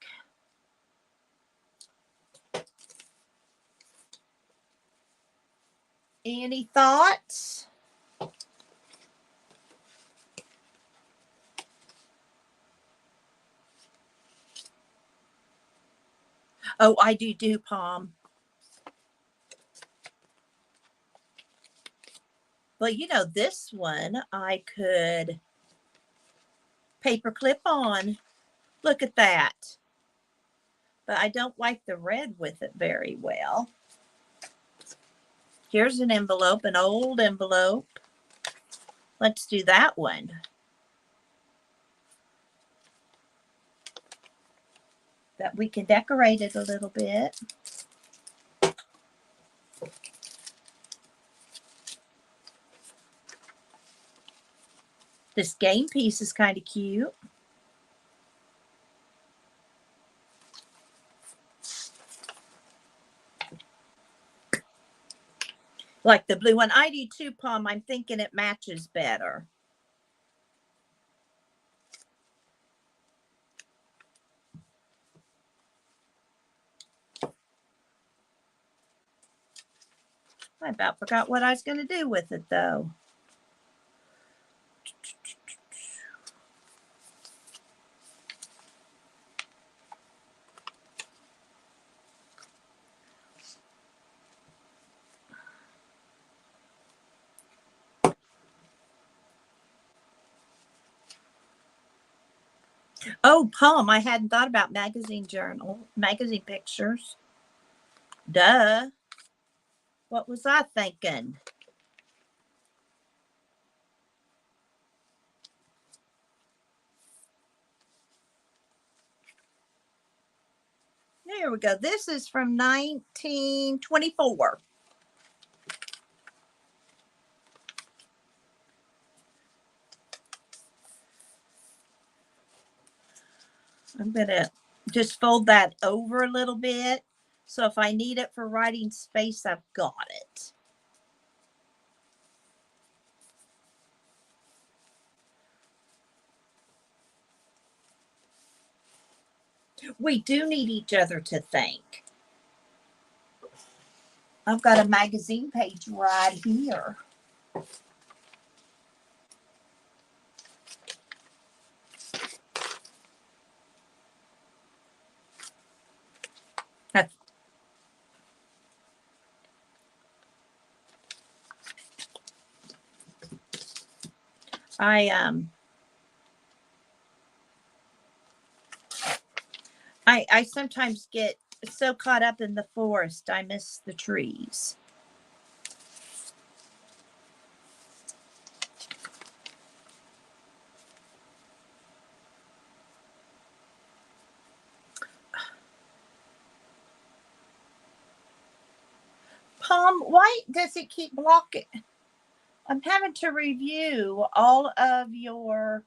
[SPEAKER 1] Any thoughts? Oh, I do, Palm. Well, this one I could paper clip on. Look at that. But I don't like the red with it very well. Here's an envelope, an old envelope. Let's do that one. That we can decorate it a little bit. This game piece is kind of cute. Like the blue one. I do too, Palm. I'm thinking it matches better. I about forgot what I was going to do with it, though. Oh, poem. I hadn't thought about magazine pictures. Duh. What was I thinking? There we go. This is from 1924. I'm going to just fold that over a little bit. So if I need it for writing space, I've got it. We do need each other to thank. I've got a magazine page right here. I sometimes get so caught up in the forest, I miss the trees. Palm, why does it keep blocking? I'm having to review all of your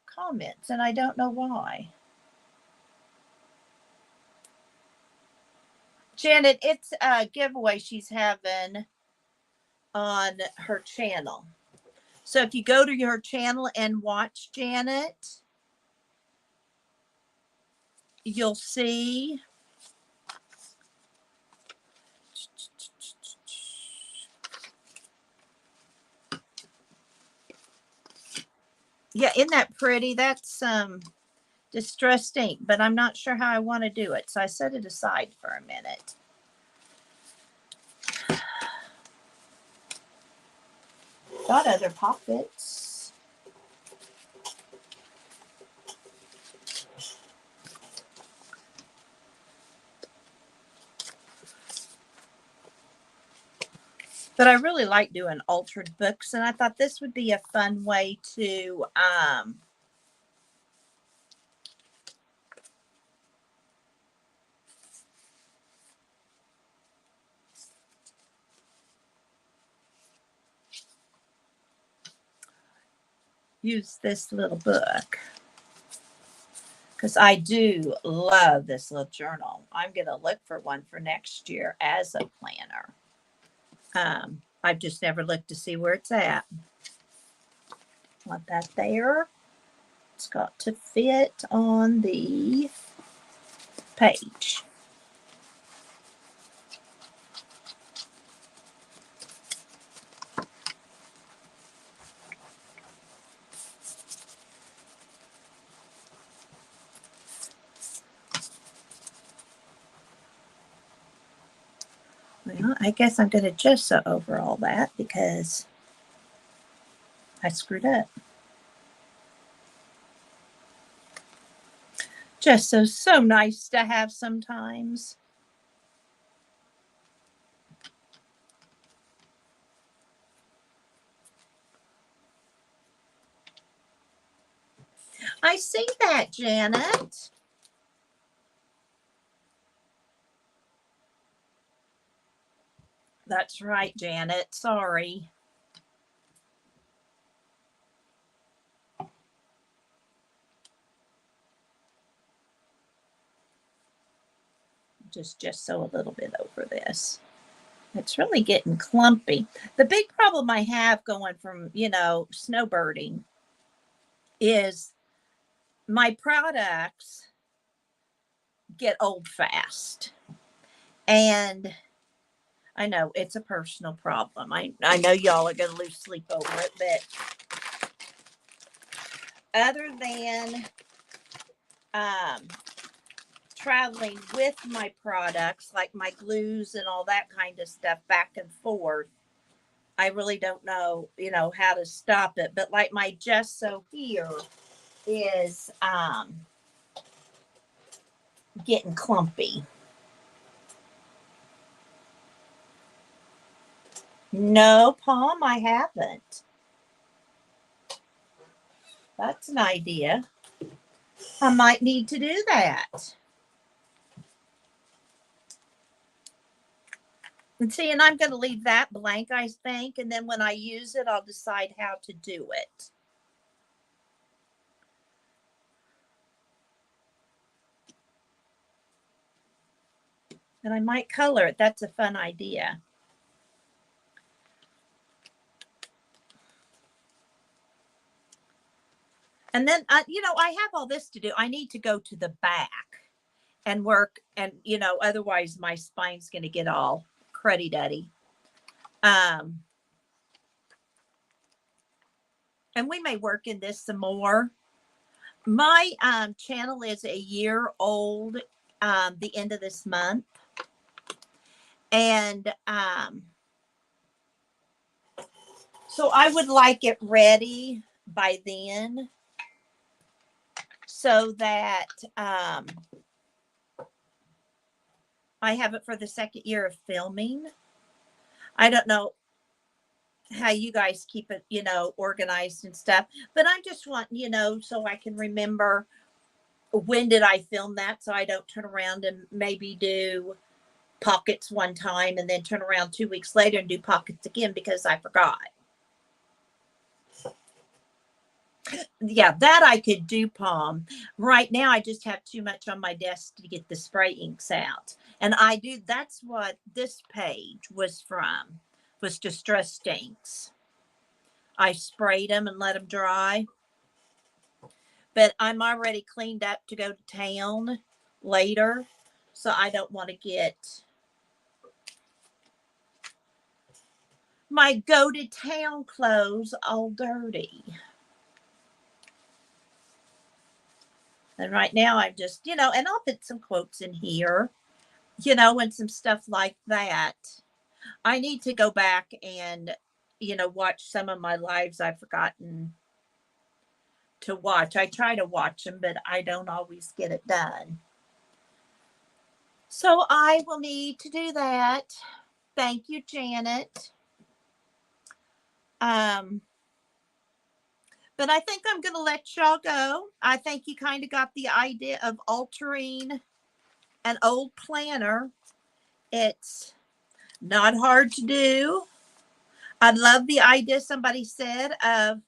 [SPEAKER 1] comments and I don't know why. Janet, it's a giveaway she's having on her channel. So if you go to her channel and watch Janet, you'll see. Yeah, isn't that pretty? That's distressed ink, but I'm not sure how I want to do it. So I set it aside for a minute. Got other pockets. But I really like doing altered books, and I thought this would be a fun way to use this little book. Because I do love this little journal. I'm going to look for one for next year as a planner. I've just never looked to see where it's at. Want that there. It's got to fit on the page. Well, I guess I'm going to gesso over all that because I screwed up. Gesso's so nice to have sometimes. I see that, Janet. That's right, Janet. Sorry. Just gesso a little bit over this. It's really getting clumpy. The big problem I have going from, snowbirding is my products get old fast. And I know it's a personal problem. I know y'all are going to lose sleep over it, but other than traveling with my products, like my glues and all that kind of stuff back and forth, I really don't know, how to stop it. But like my gesso here, is getting clumpy. No, Palm, I haven't. That's an idea. I might need to do that. And see, and I'm going to leave that blank, I think. And then when I use it, I'll decide how to do it. And I might color it. That's a fun idea. And then, you know, I have all this to do. I need to go to the back and work. And, you know, otherwise my spine's going to get all cruddy-duddy. And we may work in this some more. My channel is a year old the end of this month. And so I would like it ready by then so that I have it for the second year of filming. I don't know how you guys keep it, you know, organized and stuff, but I just want, you know, so I can remember when did I film that, so I don't turn around and maybe do pockets one time and then turn around 2 weeks later and do pockets again because I forgot. Yeah, that I could do, Palm. Right now, I just have too much on my desk to get the spray inks out. And that's what this page was from, was Distress Inks. I sprayed them and let them dry. But I'm already cleaned up to go to town later, so I don't want to get my go to town clothes all dirty. And right now I'm just, you know, and I'll put some quotes in here, you know, and some stuff like that. I need to go back and, you know, watch some of my lives I've forgotten to watch. I try to watch them, but I don't always get it done. So I will need to do that. Thank you, Janet. But I think I'm going to let y'all go. I think you kind of got the idea of altering an old planner. It's not hard to do. I love the idea somebody said of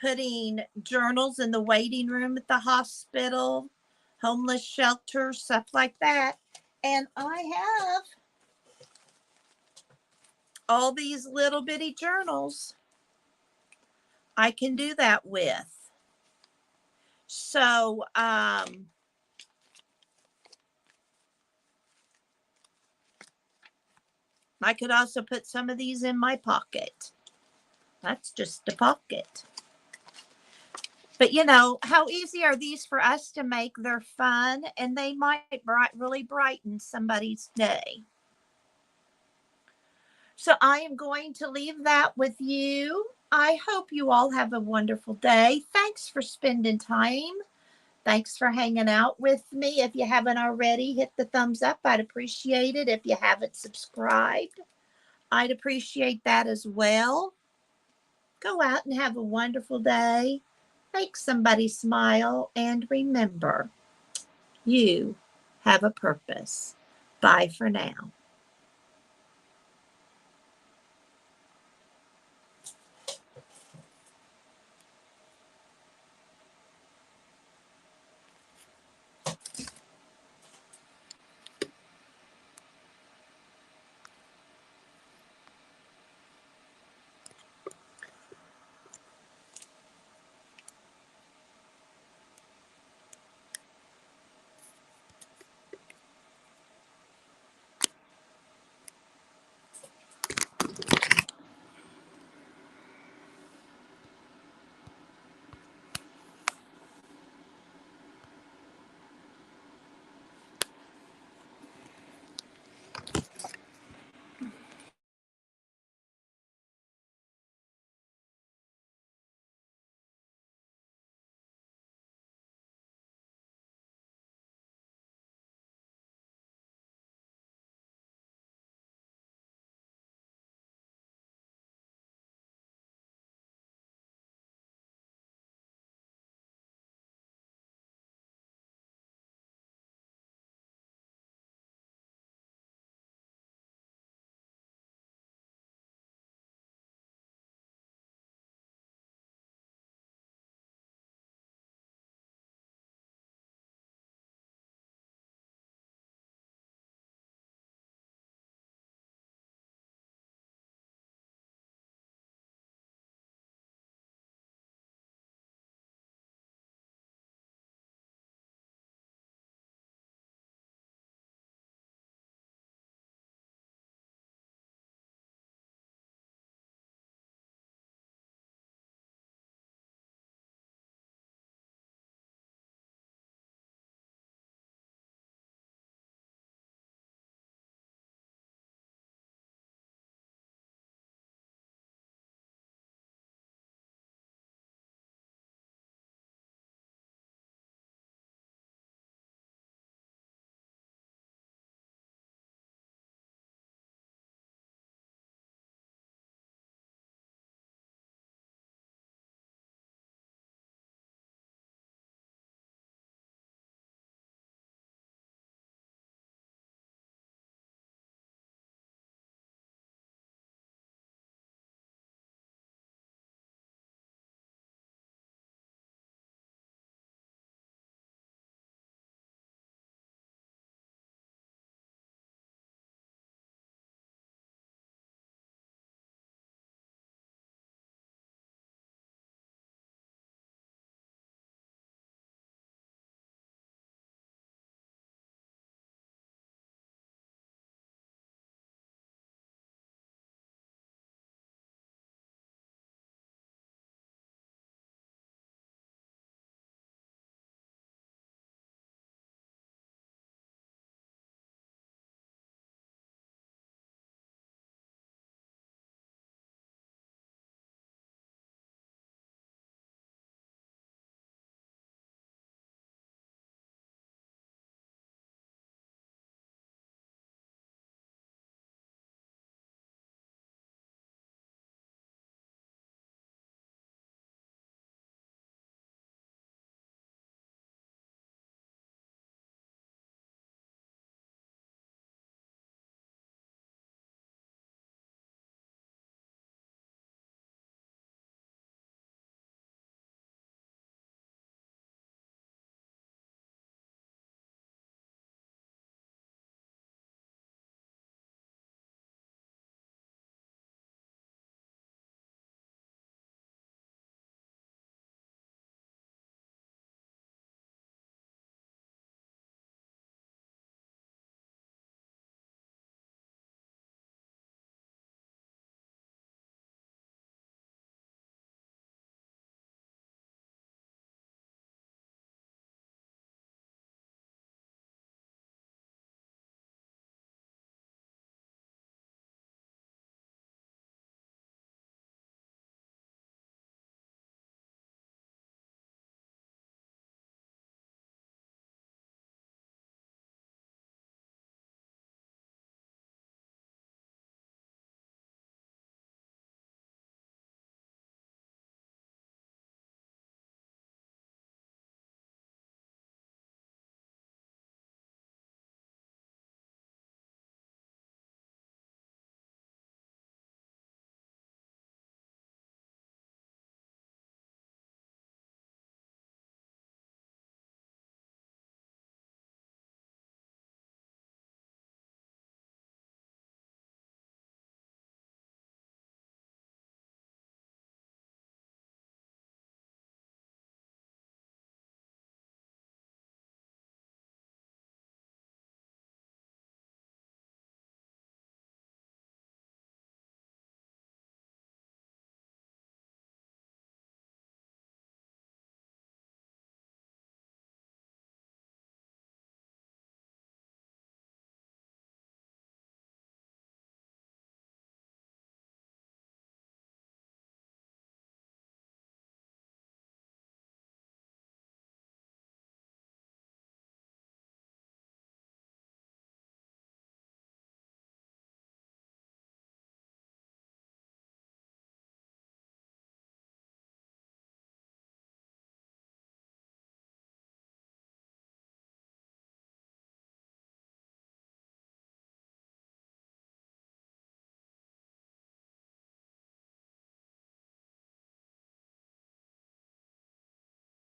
[SPEAKER 1] putting journals in the waiting room at the hospital, homeless shelter, stuff like that. And I have all these little bitty journals I can do that with. So, I could also put some of these in my pocket. That's just a pocket. But you know, how easy are these for us to make? They're fun and they might really brighten somebody's day. So I am going to leave that with you. I hope you all have a wonderful day. Thanks for spending time. Thanks for hanging out with me. If you haven't already, hit the thumbs up. I'd appreciate it. If you haven't subscribed, I'd appreciate that as well. Go out and have a wonderful day. Make somebody smile. And remember, you have a purpose. Bye for now.